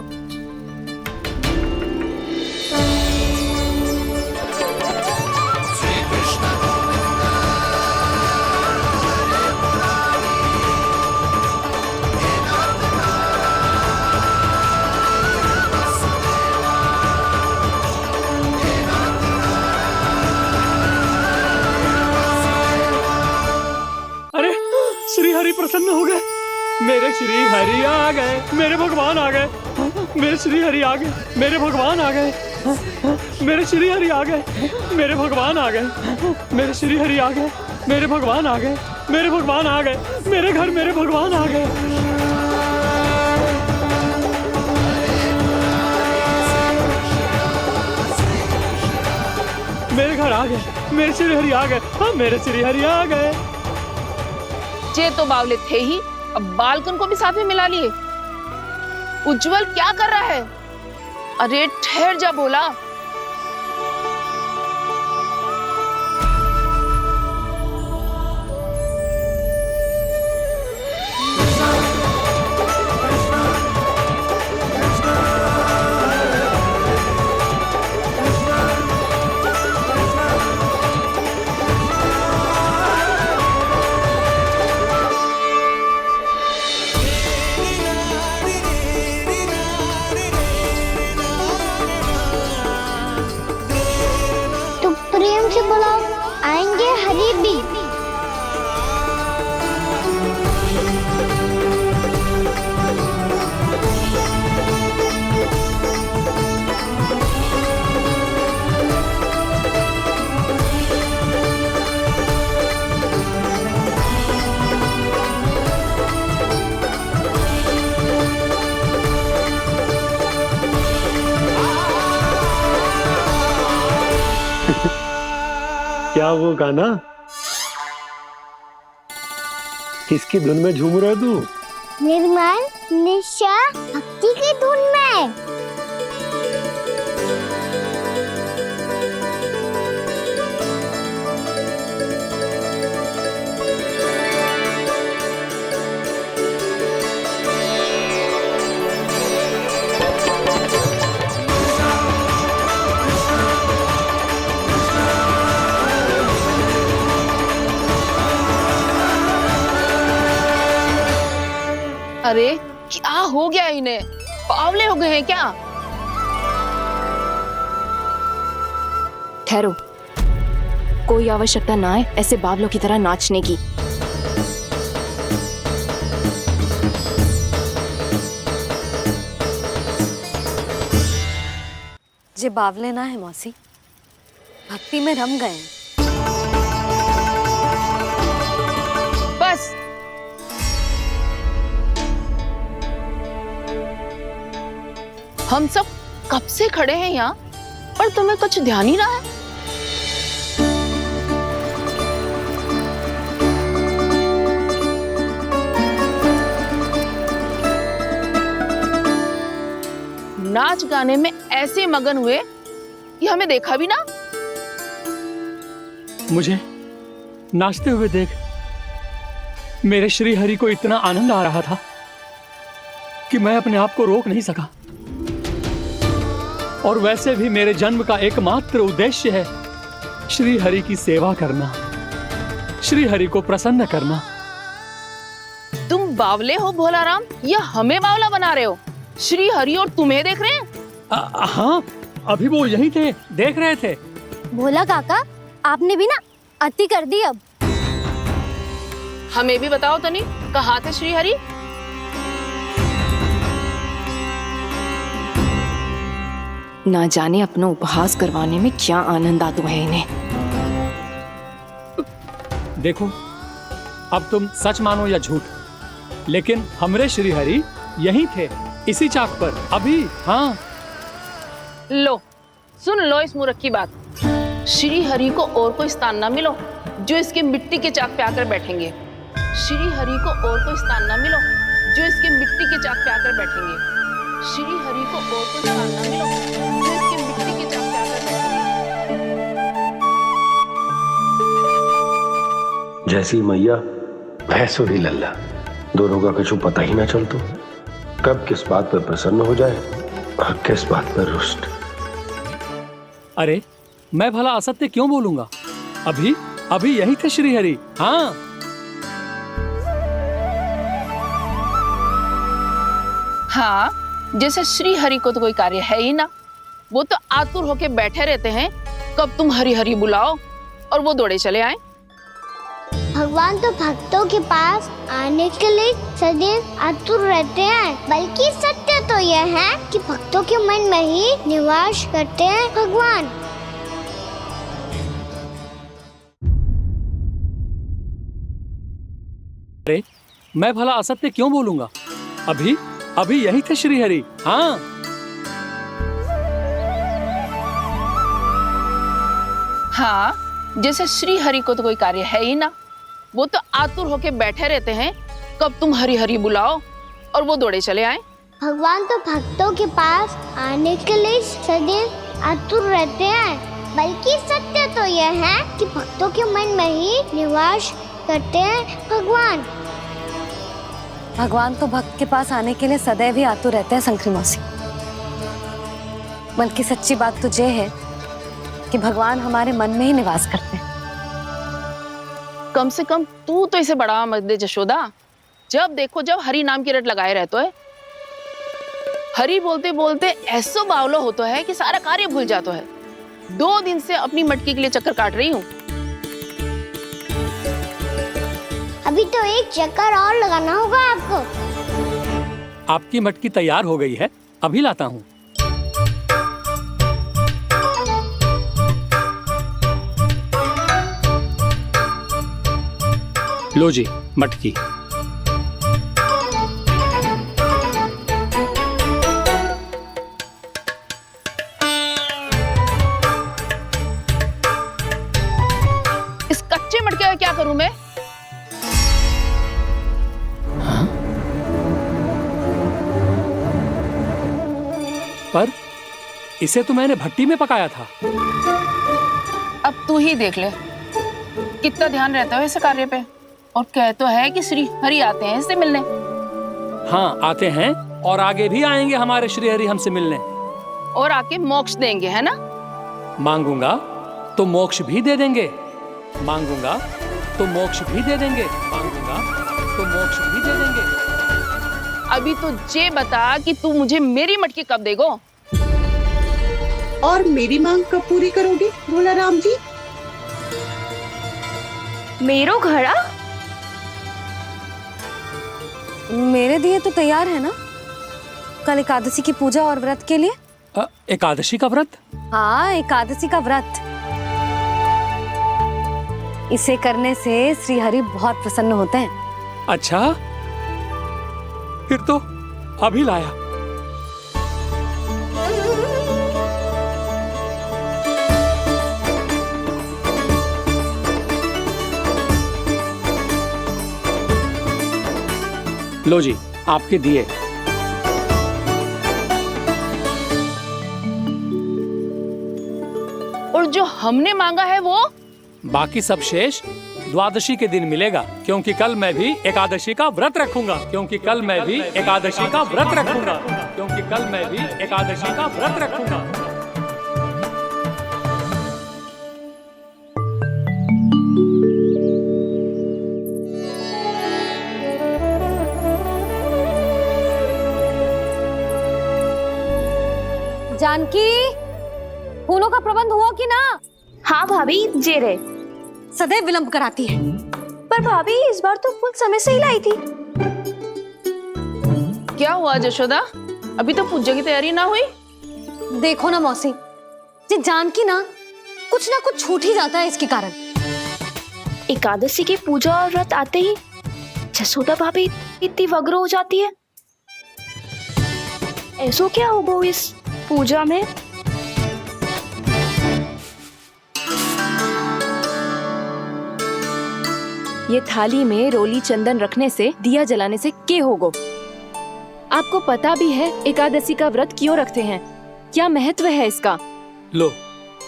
हरि प्रसन्न हो गए। मेरे श्री हरि आ गए, मेरे भगवान आ गए। मेरे श्री हरि आ गए, मेरे भगवान आ गए। मेरे श्री हरि आ गए, मेरे भगवान आ गए। मेरे श्री हरि आ गए, मेरे भगवान आ गए। मेरे भगवान आ गए, मेरे घर मेरे भगवान आ गए। मेरे घर आ गए, मेरे श्री हरि आ गए। हाँ, मेरे श्री हरि आ गए। जे तो बावले थे ही, अब बालकन को भी साथ में मिला लिए। उज्जवल क्या कर रहा है? अरे ठहर जा बोला। प्रेम से बुलाओ, आएंगे हरि भी। क्या वो गाना? किसकी धुन में झूम रहा है तू? निर्मल निशा भक्ति की धुन में। अरे क्या हो गया इन्हें? बावले हो गए हैं क्या? ठहरो, कोई आवश्यकता ना है ऐसे बावलों की तरह नाचने की। जे बावले ना है मौसी, भक्ति में रम गए। बस हम सब कब से खड़े हैं यहाँ, पर तुम्हें कुछ ध्यान ही रहा है। नाच गाने में ऐसे मगन हुए कि हमें देखा भी ना। मुझे नाचते हुए देख मेरे श्री हरि को इतना आनंद आ रहा था कि मैं अपने आप को रोक नहीं सका। और वैसे भी मेरे जन्म का एकमात्र उद्देश्य है श्री हरि की सेवा करना, श्री हरि को प्रसन्न करना। तुम बावले हो भोलाराम, या हमें बावला बना रहे हो? श्री हरि और तुम्हें देख रहे हैं? हाँ, अभी वो यहीं थे, देख रहे थे। भोला काका, आपने भी ना अति कर दी। अब हमें भी बताओ तनी, कहाँ थे श्री हरि? ना जाने अपना उपहास करवाने में क्या आनंद आता है इन्हें। देखो, अब तुम सच मानो या झूठ, लेकिन हमरे श्री हरि यहीं थे, इसी चाक पर अभी। हाँ, लो सुन लो इस मूर्ख की बात। श्री हरि को और कोई स्थान ना मिलो जो इसके मिट्टी के चाक पे आकर बैठेंगे। श्री हरि को और कोई स्थान ना मिलो जो इसके मिट्टी के चाक पे आकर बैठेंगे। श्री हरि को और कोई स्थान ना मिलो जो इसके मिट्टी के चाक पे आकर बैठेंगे। जैसी मैया भैंसो ही लल्ला, दोनों का कुछ पता ही ना चलतो, कब किस बात पर प्रसन्न हो जाए और किस बात पर रुष्ट। अरे मैं भला असत्य क्यों बोलूंगा? अभी यही थे श्री हरि। हाँ, हाँ, जैसे श्री हरि को तो कोई कार्य है ही ना। वो तो आतुर होके बैठे रहते हैं कब तुम हरि हरि बुलाओ और वो दौड़े चले आए। भगवान तो भक्तों के पास आने के लिए सदैव आतुर रहते हैं, बल्कि सत्य तो यह है कि भक्तों के मन में ही निवास करते हैं भगवान। अरे मैं भला असत्य क्यों बोलूंगा? अभी अभी यही थे श्री हरि। हाँ, हाँ, जैसे श्री हरि को तो कोई कार्य है ही ना, वो तो आतुर होके बैठे रहते हैं कब तुम हरि हरि बुलाओ और वो दौड़े चले आए। भगवान तो भक्तों के पास आने के लिए सदैव आतुर रहते हैं, बल्कि सत्य तो यह है कि भक्तों के मन में ही निवास करते हैं भगवान। भगवान तो भक्त के पास आने के लिए सदैव ही आतुर रहते हैं शंकरी मौसी। बल्कि सच्ची बात तो ये है कि भगवान हमारे मन में ही निवास करते हैं। कम से कम तू तो इसे बढ़ावा मत दे जशोदा। जब देखो जब हरि नाम की रट लगाए रहते है। हरि बोलते बोलते ऐसो बावलो होता है कि सारा कार्य भूल जाता है। 2 दिन से अपनी मटकी के लिए चक्कर काट रही हूँ। अभी तो एक चक्कर और लगाना होगा आपको। आपकी मटकी तैयार हो गई है, अभी लाता हूँ। लो जी मटकी। इस कच्चे मटके का क्या करूं मैं? पर इसे तो मैंने भट्टी में पकाया था। अब तू ही देख ले कितना ध्यान रहता है इस कार्य पे। और कह तो है कि श्री हरि आते हैं इससे मिलने। हाँ आते हैं और आगे भी आएंगे हमारे श्री हरि हमसे मिलने। और आके मोक्ष देंगे, है ना? मांगूंगा तो मोक्ष भी दे देंगे, मांगूंगा तो मोक्ष भी दे देंगे, मांगूंगा तो मोक्ष भी दे देंगे। अभी तो ये बता कि तू मुझे मेरी मटकी कब देगो? और मेरी मांग कब पूरी करोगी भोला राम जी? मेरो घड़ा मेरे दिए तो तैयार है ना? कल एकादशी की पूजा और व्रत के लिए। एकादशी का व्रत? हाँ, एकादशी का व्रत। इसे करने से श्री हरि बहुत प्रसन्न होते हैं। अच्छा, फिर तो अभी लाया। लो जी आपके दिए। और जो हमने मांगा है वो? बाकी सब शेष द्वादशी के दिन मिलेगा, क्योंकि कल मैं भी एकादशी का व्रत रखूंगा, क्योंकि कल मैं भी एकादशी का व्रत रखूंगा, क्योंकि कल मैं भी एकादशी का व्रत रखूंगा। जानकी, फूलों का प्रबंध हुआ कि ना? हाँ भाभी, जे रहे। सदैव विलंब कराती है। पर भाभी इस बार तो फूल समय से ही लाई थी। क्या हुआ जशोदा? अभी तो पूजा की तैयारी ना हुई? देखो ना मौसी, ये जानकी ना कुछ छूट ही जाता है इसके कारण। एकादशी की पूजा और व्रत आते ही जसोदा भाभी इतनी वग्र हो जाती है। ऐसो क्या हो गो इस पूजा में? ये थाली में रोली चंदन रखने से, दिया जलाने से के होगो? आपको पता भी है एकादशी का व्रत क्यों रखते हैं? क्या महत्व है इसका? लो,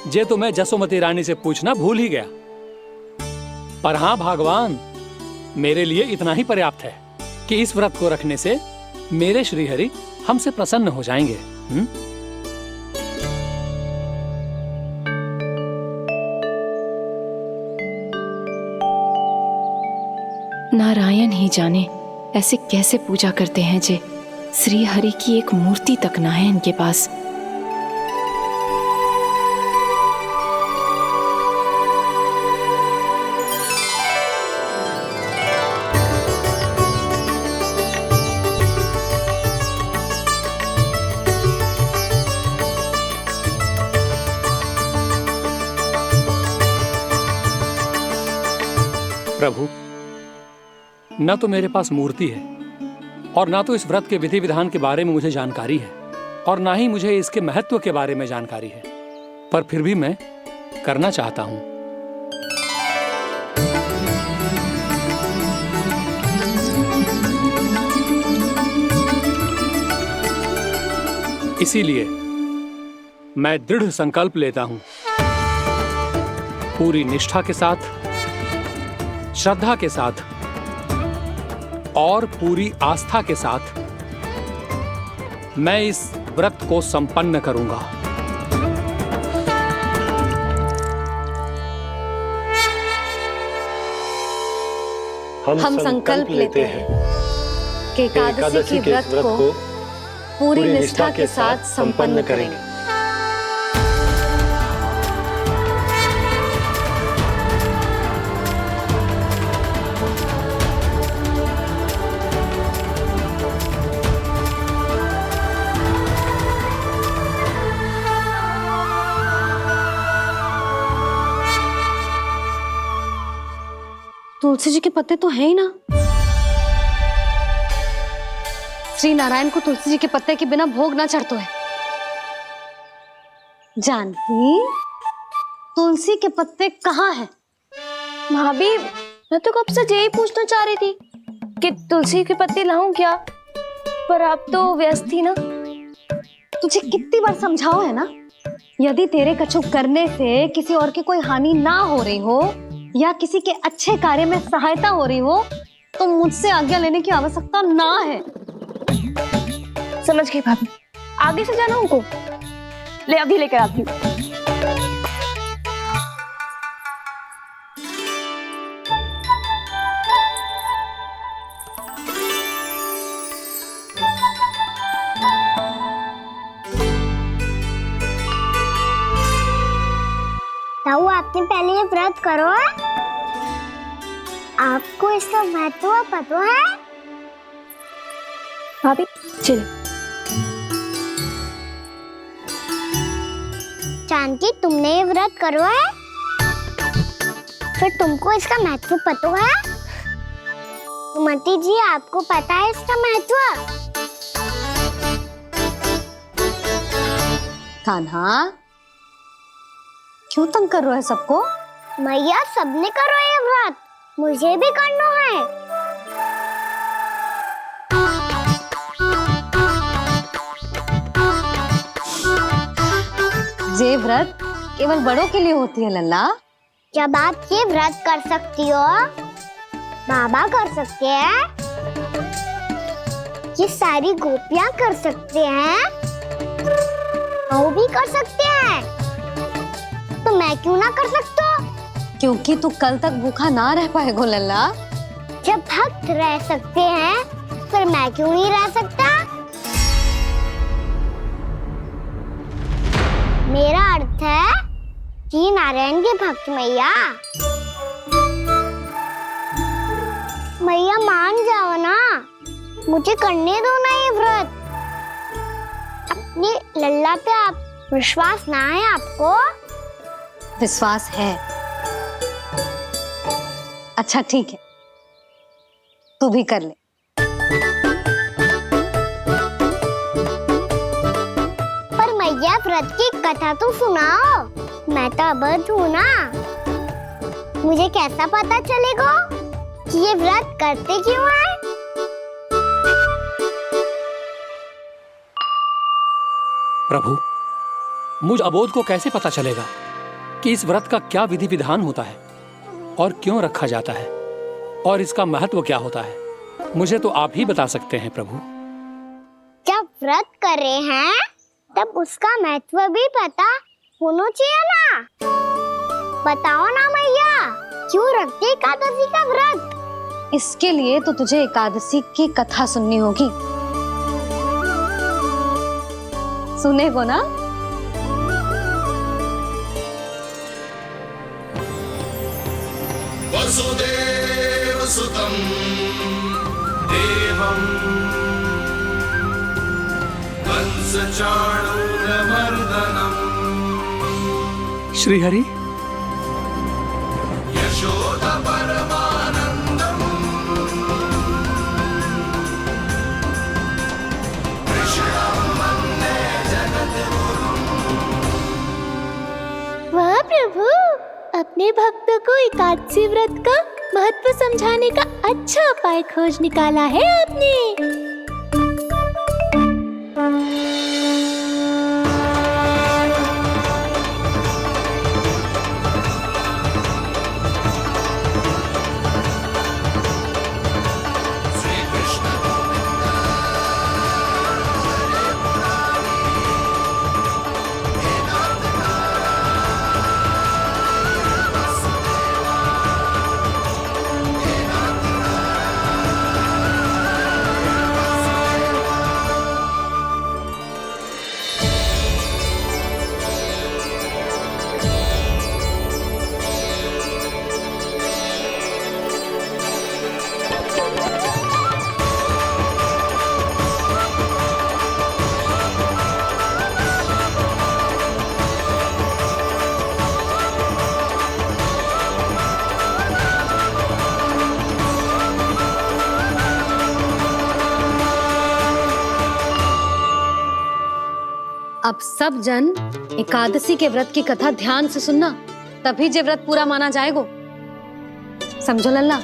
जे तो मैं जसोमती रानी से पूछना भूल ही गया। पर हाँ भगवान, मेरे लिए इतना ही पर्याप्त है कि इस व्रत को रखने से मेरे श्री हरि हमसे प्रसन्न हो जाएंगे। नारायण ही जाने ऐसे कैसे पूजा करते हैं जे श्री हरि की एक मूर्ति तक ना है इनके पास। प्रभु, न तो मेरे पास मूर्ति है और ना तो इस व्रत के विधि विधान के बारे में मुझे जानकारी है और ना ही मुझे इसके महत्व के बारे में जानकारी है, पर फिर भी मैं करना चाहता हूं। इसीलिए मैं दृढ़ संकल्प लेता हूं, पूरी निष्ठा के साथ, श्रद्धा के साथ और पूरी आस्था के साथ मैं इस व्रत को संपन्न करूंगा। हम संकल्प लेते हैं कि एकादशी के व्रत को पूरी निष्ठा के साथ संपन्न करेंगे। तुलसी जी के पत्ते तो हैं ही ना। श्री नारायण को तुलसी जी के पत्ते के बिना भोग ना चढ़तो है। जानकी, तुलसी के पत्ते कहाँ हैं? भाभी, मैं तो कब से यही पूछना चाह रही थी कि तुलसी के पत्ते लाऊं क्या, पर आप तो व्यस्त थी ना। तुझे कितनी बार समझाओ है ना, यदि तेरे कछु करने से किसी और की कोई हानि ना हो रही हो या किसी के अच्छे कार्य में सहायता हो रही हो तो मुझसे आज्ञा लेने की आवश्यकता ना है। समझ गई भाभी, आगे से जाना उनको। ले अभी लेकर आती हूँ। ताऊ, आपने पहले ये व्रत करो है? आपको इसका महत्व पता है? भाभी चल। जानकी, तुमने ये व्रत करो है? फिर तुमको इसका महत्व पता है? सुमति जी, आपको पता है इसका महत्व? कान्हा, क्यों तंग कर रहे हो सबको? मैया, सबने करो ये व्रत, मुझे भी करना है। ये व्रत केवल बड़ों के लिए होती है लल्ला। जब आप ये व्रत कर सकती हो, बाबा कर सकते हैं, ये सारी गोपियां कर सकते हैं, वो भी कर सकते हैं, तो मैं क्यों ना कर सकता? क्योंकि तू कल तक भूखा ना रह पाएगा लल्ला। जब भक्त रह सकते हैं, फिर मैं क्यों नहीं रह सकता? मेरा अर्थ है कि नारायण के भक्त मैया, मैया मान जाओ ना, मुझे करने दो ना ये व्रत। अपनी लल्ला पे आप विश्वास ना है आपको? विश्वास है। अच्छा ठीक है, तू भी कर ले। पर मैया, व्रत की कथा तो सुनाओ, मैं तो अबध हूँ ना। मुझे कैसा पता चलेगा कि ये व्रत करते क्यों हैं? प्रभु, मुझ अबोध को कैसे पता चलेगा कि इस व्रत का क्या विधि विधान होता है और क्यों रखा जाता है और इसका महत्व क्या होता है? मुझे तो आप ही बता सकते हैं प्रभु। जब व्रत कर रहे हैं तब उसका महत्व भी पता होना चाहिए ना। बताओ ना मैया, क्यों रखते एकादशी का व्रत? इसके लिए तो तुझे एकादशी की कथा सुननी होगी। सुनेगो ना? वसुदेव सुतं देवं कंसचाणूरमर्दनम् श्रीहरि, यशोदा परमानंदं अपने भक्तों को एकादशी व्रत का महत्व समझाने का अच्छा उपाय खोज निकाला है आपने। अब सब जन एकादशी के व्रत की कथा ध्यान से सुनना, तभी जे व्रत पूरा माना जाएगा। समझो लल्ला।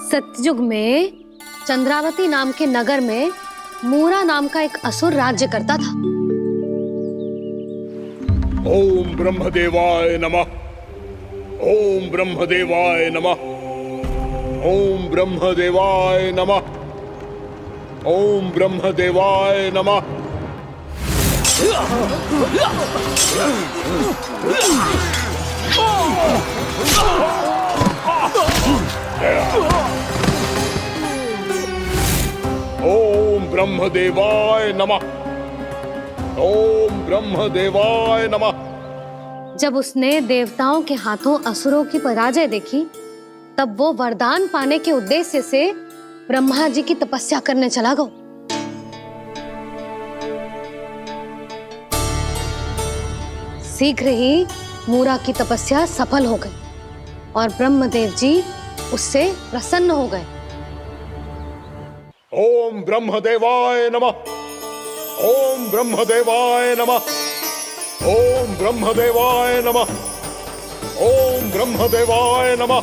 सतयुग में चंद्रावती नाम के नगर में मूरा नाम का एक असुर राज्य करता था। ओम ब्रह्मदेवाय नमः। ओम ब्रह्मदेवाय नमः। ओम ब्रह्मदेवाय नमः। ओम ब्रह्मदेवाय नमः। ओम ब्रह्मदेवाय नमः। ओम ब्रह्मदेवाय नमः। जब उसने देवताओं के हाथों असुरों की पराजय देखी, तब वो वरदान पाने के उद्देश्य से ब्रह्मा जी की तपस्या करने चला गया। शीघ्र ही मूरा की तपस्या सफल हो गई और ब्रह्मदेव जी उससे प्रसन्न हो गए। ओम ब्रह्मदेवाय नमः। ओम ब्रह्मदेवाय नमः। ओम ब्रह्मदेवाय नमः। ओम ब्रह्मदेवाय नमः।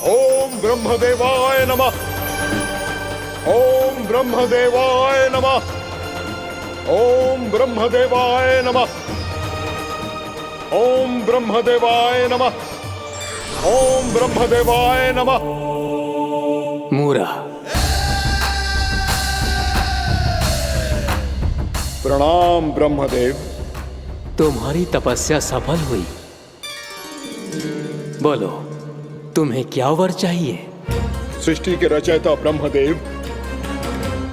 ओम ब्रह्मदेवाय नमः। ओम ब्रह्मदेवाय नमः। ओम ब्रह्मदेवाय नमः। ओम ब्रह्मदेवाय नमः। ओम ब्रह्मदेवाय नमः। मूरा, प्रणाम ब्रह्मदेव। तुम्हारी तपस्या सफल हुई। बोलो, तुम्हें क्या वर चाहिए? सृष्टि के रचयिता ब्रह्मदेव,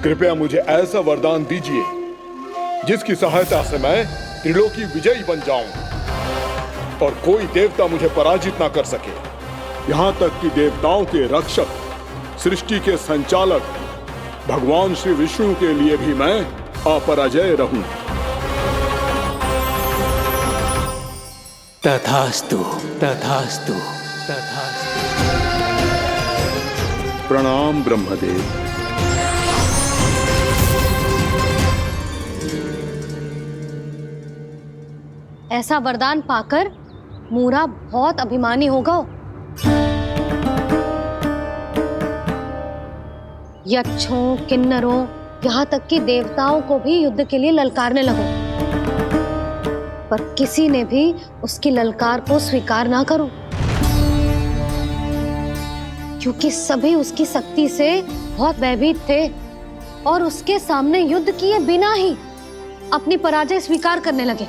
कृपया मुझे ऐसा वरदान दीजिए जिसकी सहायता से मैं त्रिलोकी विजयी बन जाऊं और कोई देवता मुझे पराजित ना कर सके। यहाँ तक कि देवताओं के रक्षक, सृष्टि के संचालक भगवान श्री विष्णु के लिए भी मैं अपराजय रहूं। तथास्तु, तथास्तु, तथास्तु। प्रणाम ब्रह्मदेव। ऐसा वरदान पाकर मूरा बहुत अभिमानी होगा। यक्षों, किन्नरों, यहाँ तक कि देवताओं को भी युद्ध के लिए ललकारने लगा, पर किसी ने भी उसकी ललकार को स्वीकार ना करो, क्योंकि सभी उसकी शक्ति से बहुत भयभीत थे और उसके सामने युद्ध किए बिना ही अपनी पराजय स्वीकार करने लगे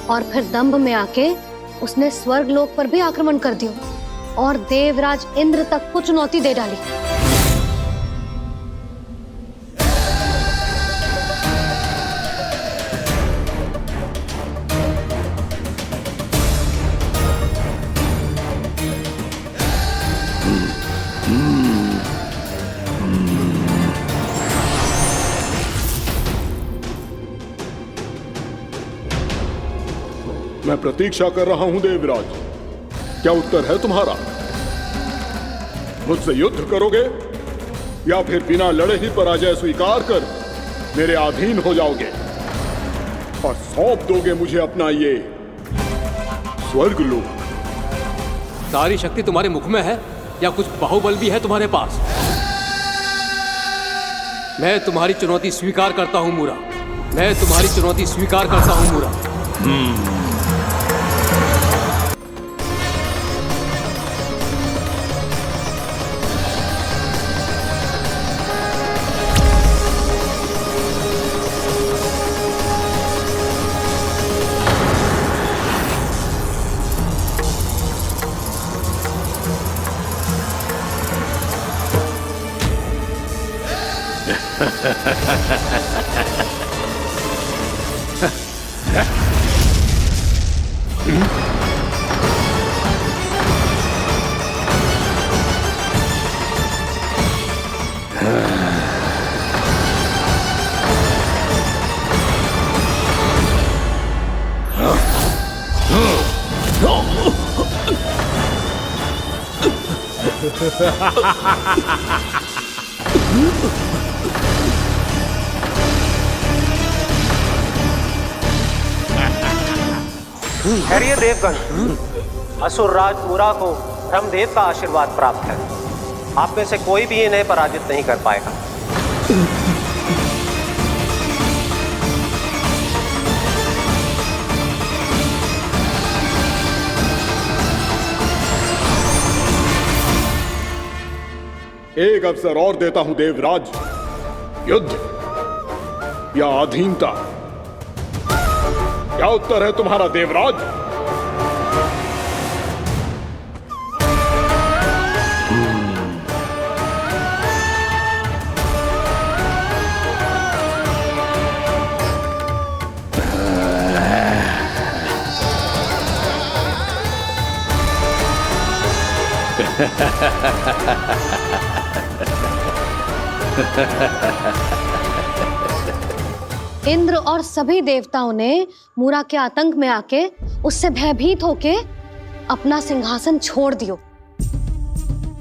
और फिर दंभ में आके उसने स्वर्ग लोक पर भी आक्रमण कर दिया और देवराज इंद्र तक को चुनौती दे डाली। मैं प्रतीक्षा कर रहा हूं देवराज, क्या उत्तर है तुम्हारा? मुझसे युद्ध करोगे या फिर बिना लड़े ही पराजय स्वीकार कर मेरे अधीन हो जाओगे और सौंप दोगे मुझे अपना ये स्वर्ग लोक? सारी शक्ति तुम्हारे मुख में है या कुछ बाहुबल भी है तुम्हारे पास? मैं तुम्हारी चुनौती स्वीकार करता हूं मूरा, मैं तुम्हारी चुनौती स्वीकार करता हूं मूरा। ठहरिए देवगण, असुर राज मूरा को ब्रह्मदेव का आशीर्वाद प्राप्त है। आप में से कोई भी इन्हें पराजित नहीं कर पाएगा। एक अवसर और देता हूं देवराज, युद्ध या अधीनता, क्या उत्तर है तुम्हारा देवराज? इंद्र और सभी देवताओं ने मूरा के आतंक में आके उससे भयभीत होके अपना सिंहासन छोड़ दियो।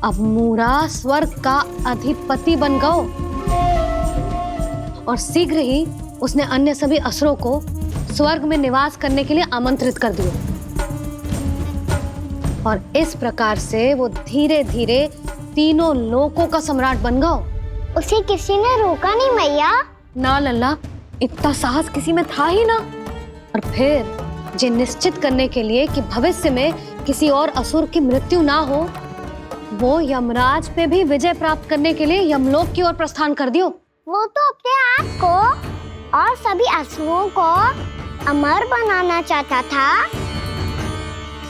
अब मूरा स्वर्ग का अधिपति बन गयो और शीघ्र ही उसने अन्य सभी असुरों को स्वर्ग में निवास करने के लिए आमंत्रित कर दियो। और इस प्रकार से वो धीरे धीरे तीनों लोकों का सम्राट बन गयो। उसे किसी ने रोका नहीं मैया? ना लल्ला, इतना साहस किसी में था ही ना। और फिर ये निश्चित करने के लिए कि भविष्य में किसी और असुर की मृत्यु ना हो, वो यमराज पे भी विजय प्राप्त करने के लिए यमलोक की ओर प्रस्थान कर दियो। वो तो अपने आप को और सभी असुरों को अमर बनाना चाहता था।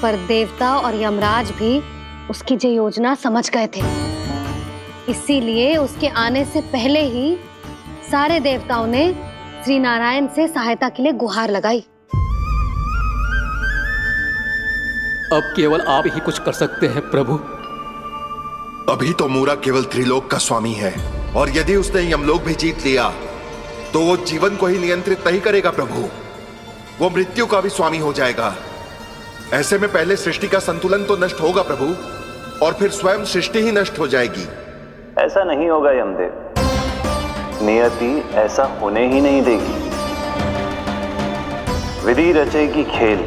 पर देवता और यमराज भी उसकी ये योजना समझ गए थे। इसीलिए उसके आने से पहले ही सारे देवताओं ने श्री नारायण से सहायता के लिए गुहार लगाई। अब केवल आप ही कुछ कर सकते हैं प्रभु। अभी तो मूरा केवल त्रिलोक का स्वामी है, और यदि उसने यमलोक भी जीत लिया तो वो जीवन को ही नियंत्रित नहीं करेगा प्रभु, वो मृत्यु का भी स्वामी हो जाएगा। ऐसे में पहले सृष्टि का संतुलन तो नष्ट होगा प्रभु, और फिर स्वयं सृष्टि ही नष्ट हो जाएगी। ऐसा नहीं होगा यमदेव, नियति ऐसा होने ही नहीं देगी। विधि रचेगी खेल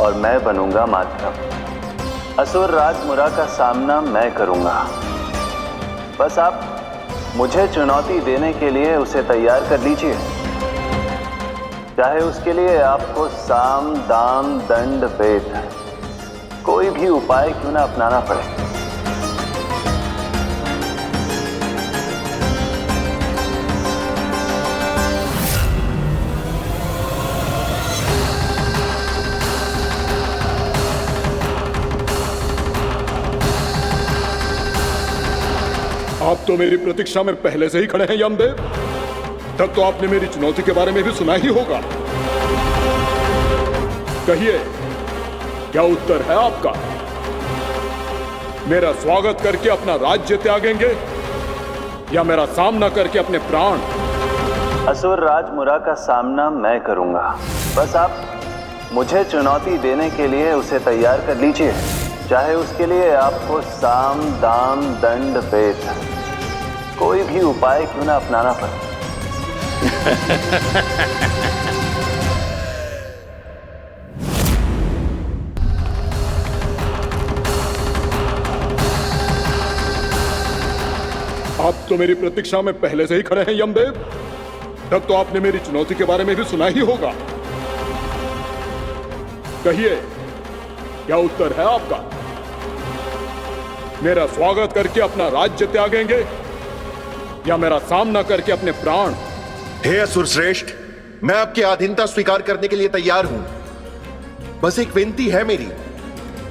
और मैं बनूंगा माध्यम। असुर राज मूरा का सामना मैं करूंगा। बस आप मुझे चुनौती देने के लिए उसे तैयार कर लीजिए, चाहे उसके लिए आपको साम दाम दंड भेद कोई भी उपाय क्यों ना अपनाना पड़े। आप तो मेरी प्रतीक्षा में पहले से ही खड़े हैं यमदेव। तब तो आपने मेरी चुनौती के बारे में भी सुना ही होगा। कहिए, क्या उत्तर है आपका? मेरा स्वागत करके अपना राज्य त्यागेंगे या मेरा सामना करके अपने प्राण? असुर राज मुरा का सामना मैं करूंगा। बस आप मुझे चुनौती देने के लिए उसे तैयार कर लीजिए, चाहे उसके लिए आपको साम दाम दंड भेद कोई भी उपाय क्यों ना अपनाना पड़े। आप तो मेरी प्रतीक्षा में पहले से ही खड़े हैं यमदेव। तब तो आपने मेरी चुनौती के बारे में भी सुना ही होगा। कहिए, क्या उत्तर है आपका? मेरा स्वागत करके अपना राज्य त्यागेंगे या मेरा सामना करके अपने प्राण? हे असुर श्रेष्ठ, मैं आपकी अधीनता स्वीकार करने के लिए तैयार हूं। बस एक विनती है मेरी।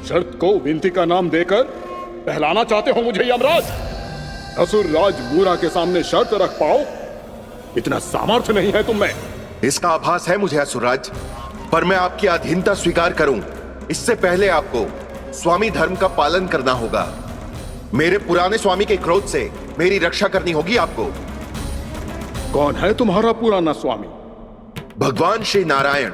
शर्त को विनती का नाम देकर पहलाना चाहते हो मुझे यमराज? असुर राज मूरा के सामने शर्त रख पाओ, इतना सामर्थ्य नहीं है तुम में। इसका आभास है मुझे असुरराज, पर मैं आपकी अधीनता स्वीकार करूं इससे पहले आपको स्वामी धर्म का पालन करना होगा। मेरे पुराने स्वामी के क्रोध से मेरी रक्षा करनी होगी आपको। कौन है तुम्हारा पुराना स्वामी? भगवान श्री नारायण।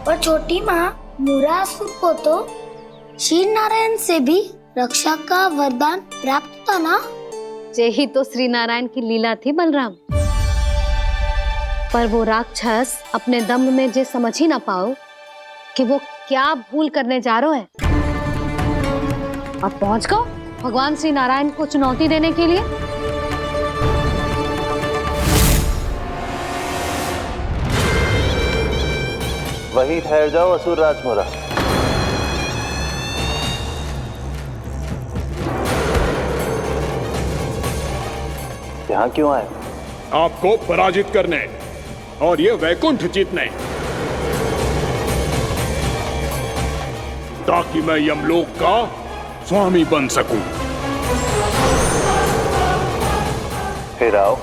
और छोटी माँ मुरासुर को तो श्री नारायण से भी रक्षा का वरदान प्राप्त था ना? यही तो श्री नारायण की लीला थी बलराम। पर वो राक्षस अपने दम में जे समझ ही ना पाओ कि वो क्या भूल करने जा रहे हैं, और पहुंच गो भगवान श्री नारायण को चुनौती देने के लिए। वहीं ठहर जाओ असुर राज मुरा। यहाँ क्यों आए? आपको पराजित करने और ये वैकुंठ जीतने, ताकि मैं यमलोक का स्वामी बन सकूं। फिर आओ,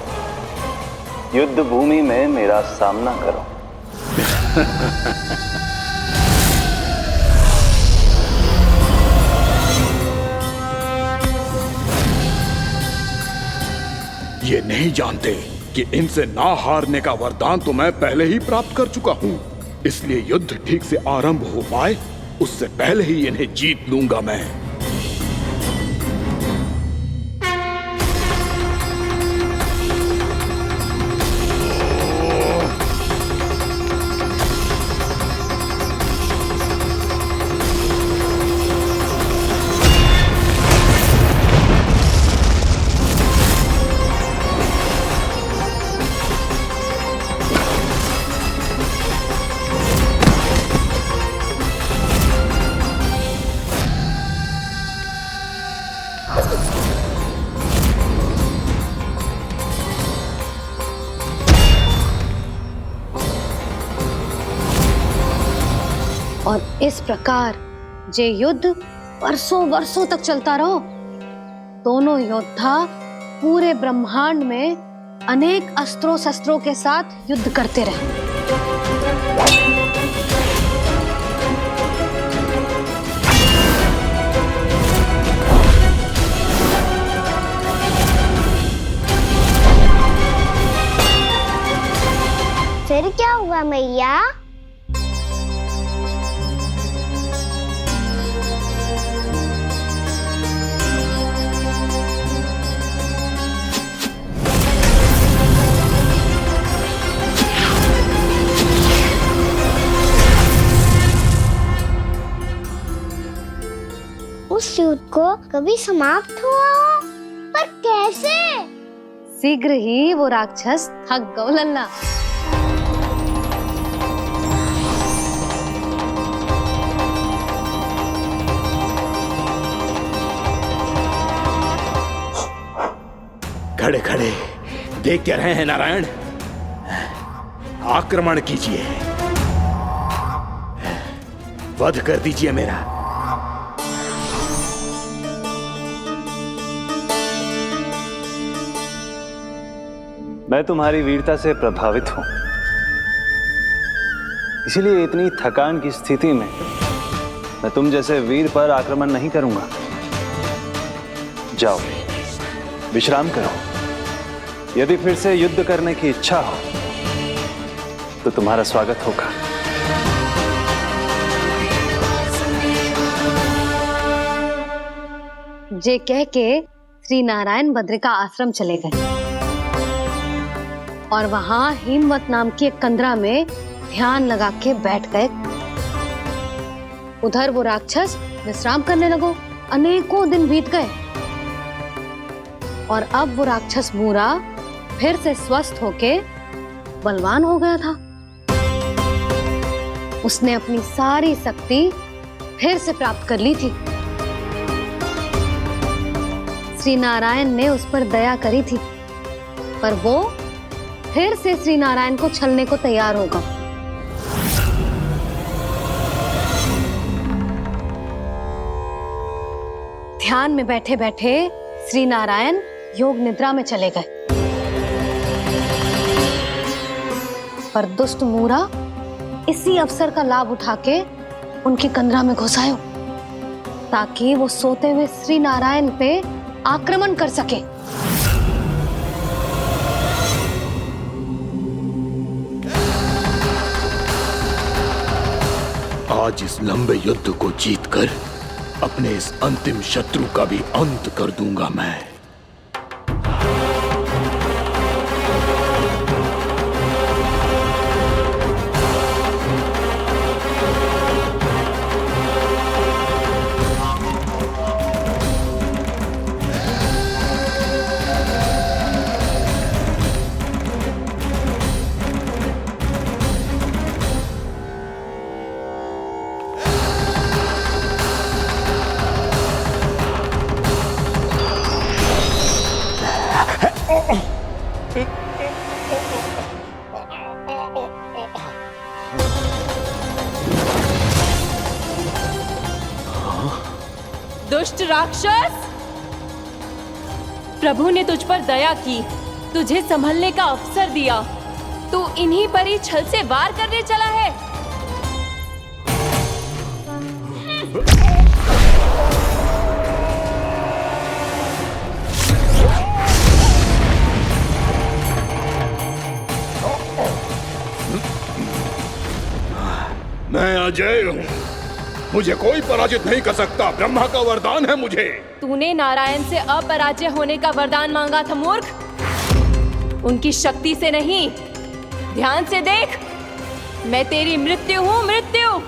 युद्ध भूमि में मेरा सामना करो। ये नहीं जानते कि इनसे ना हारने का वरदान तो मैं पहले ही प्राप्त कर चुका हूं। इसलिए युद्ध ठीक से आरंभ हो पाए उससे पहले ही इन्हें जीत लूंगा मैं। और इस प्रकार जे युद्ध वर्षों वर्षों तक चलता रहो। दोनों योद्धा पूरे ब्रह्मांड में अनेक अस्त्रों शस्त्रों के साथ युद्ध करते रहे। फिर क्या हुआ मैया? उस युद्ध को कभी समाप्त हुआ हो, पर कैसे? शीघ्र ही वो राक्षस थक गो लल्ला। खड़े खड़े देख क्या रहे हैं नारायण? आक्रमण कीजिए, वध कर दीजिए मेरा। मैं तुम्हारी वीरता से प्रभावित हूं, इसीलिए इतनी थकान की स्थिति में मैं तुम जैसे वीर पर आक्रमण नहीं करूंगा। जाओ, विश्राम करो। यदि फिर से युद्ध करने की इच्छा हो तो तुम्हारा स्वागत होगा। जे कह के श्री नारायण बद्रिका आश्रम चले गए और वहां हिमवत नाम की एक कंदरा में ध्यान लगा के बैठ गए। उधर वो राक्षस विश्राम करने लगो। अनेकों दिन बीत गए और अब वो राक्षस मूरा फिर से स्वस्थ होके बलवान हो गया था। उसने अपनी सारी शक्ति फिर से प्राप्त कर ली थी। श्री नारायण ने उस पर दया करी थी, पर वो फिर से श्री नारायण को छलने को तैयार होगा। ध्यान में बैठे बैठे श्री नारायण योग निद्रा में चले गए, पर दुष्ट मूरा इसी अवसर का लाभ उठा के उनकी कंदरा में घुस आयो ताकि वो सोते हुए श्री नारायण पे आक्रमण कर सके। आज इस लंबे युद्ध को जीतकर अपने इस अंतिम शत्रु का भी अंत कर दूंगा मैं। दुष्ट राक्षस, प्रभु ने तुझ पर दया की, तुझे संभलने का अवसर दिया। तू इन्हीं पर ही छल से वार करने चला है। मैं अजय हूँ, मुझे कोई पराजित नहीं कर सकता। ब्रह्मा का वरदान है मुझे। तूने नारायण से अपराजय होने का वरदान मांगा था मूर्ख, उनकी शक्ति से नहीं। ध्यान से देख, मैं तेरी मृत्यु हूँ, मृत्यु।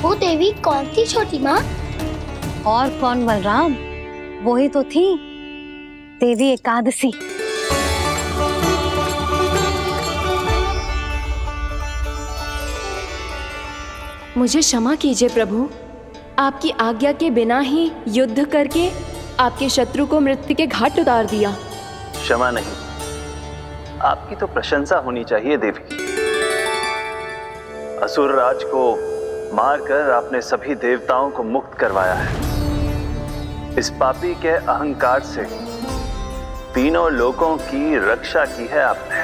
वो देवी कौन थी छोटी माँ? और कौन बलराम, वही तो थी देवी एकादशी। मुझे क्षमा कीजिए प्रभु, आपकी आज्ञा के बिना ही युद्ध करके आपके शत्रु को मृत्यु के घाट उतार दिया। क्षमा नहीं, आपकी तो प्रशंसा होनी चाहिए देवी। असुर राज को मारकर आपने सभी देवताओं को मुक्त करवाया है। इस पापी के अहंकार से तीनों लोकों की रक्षा की है आपने।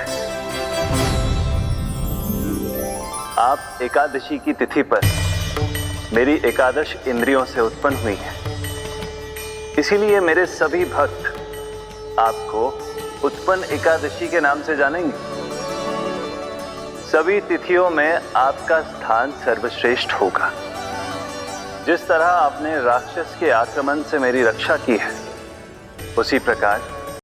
आप एकादशी की तिथि पर मेरी एकादश इंद्रियों से उत्पन्न हुई हैं। इसीलिए मेरे सभी भक्त आपको उत्पन्न एकादशी के नाम से जानेंगे। सभी तिथियों में आपका स्थान सर्वश्रेष्ठ होगा। जिस तरह आपने राक्षस के आक्रमण से मेरी रक्षा की है, उसी प्रकार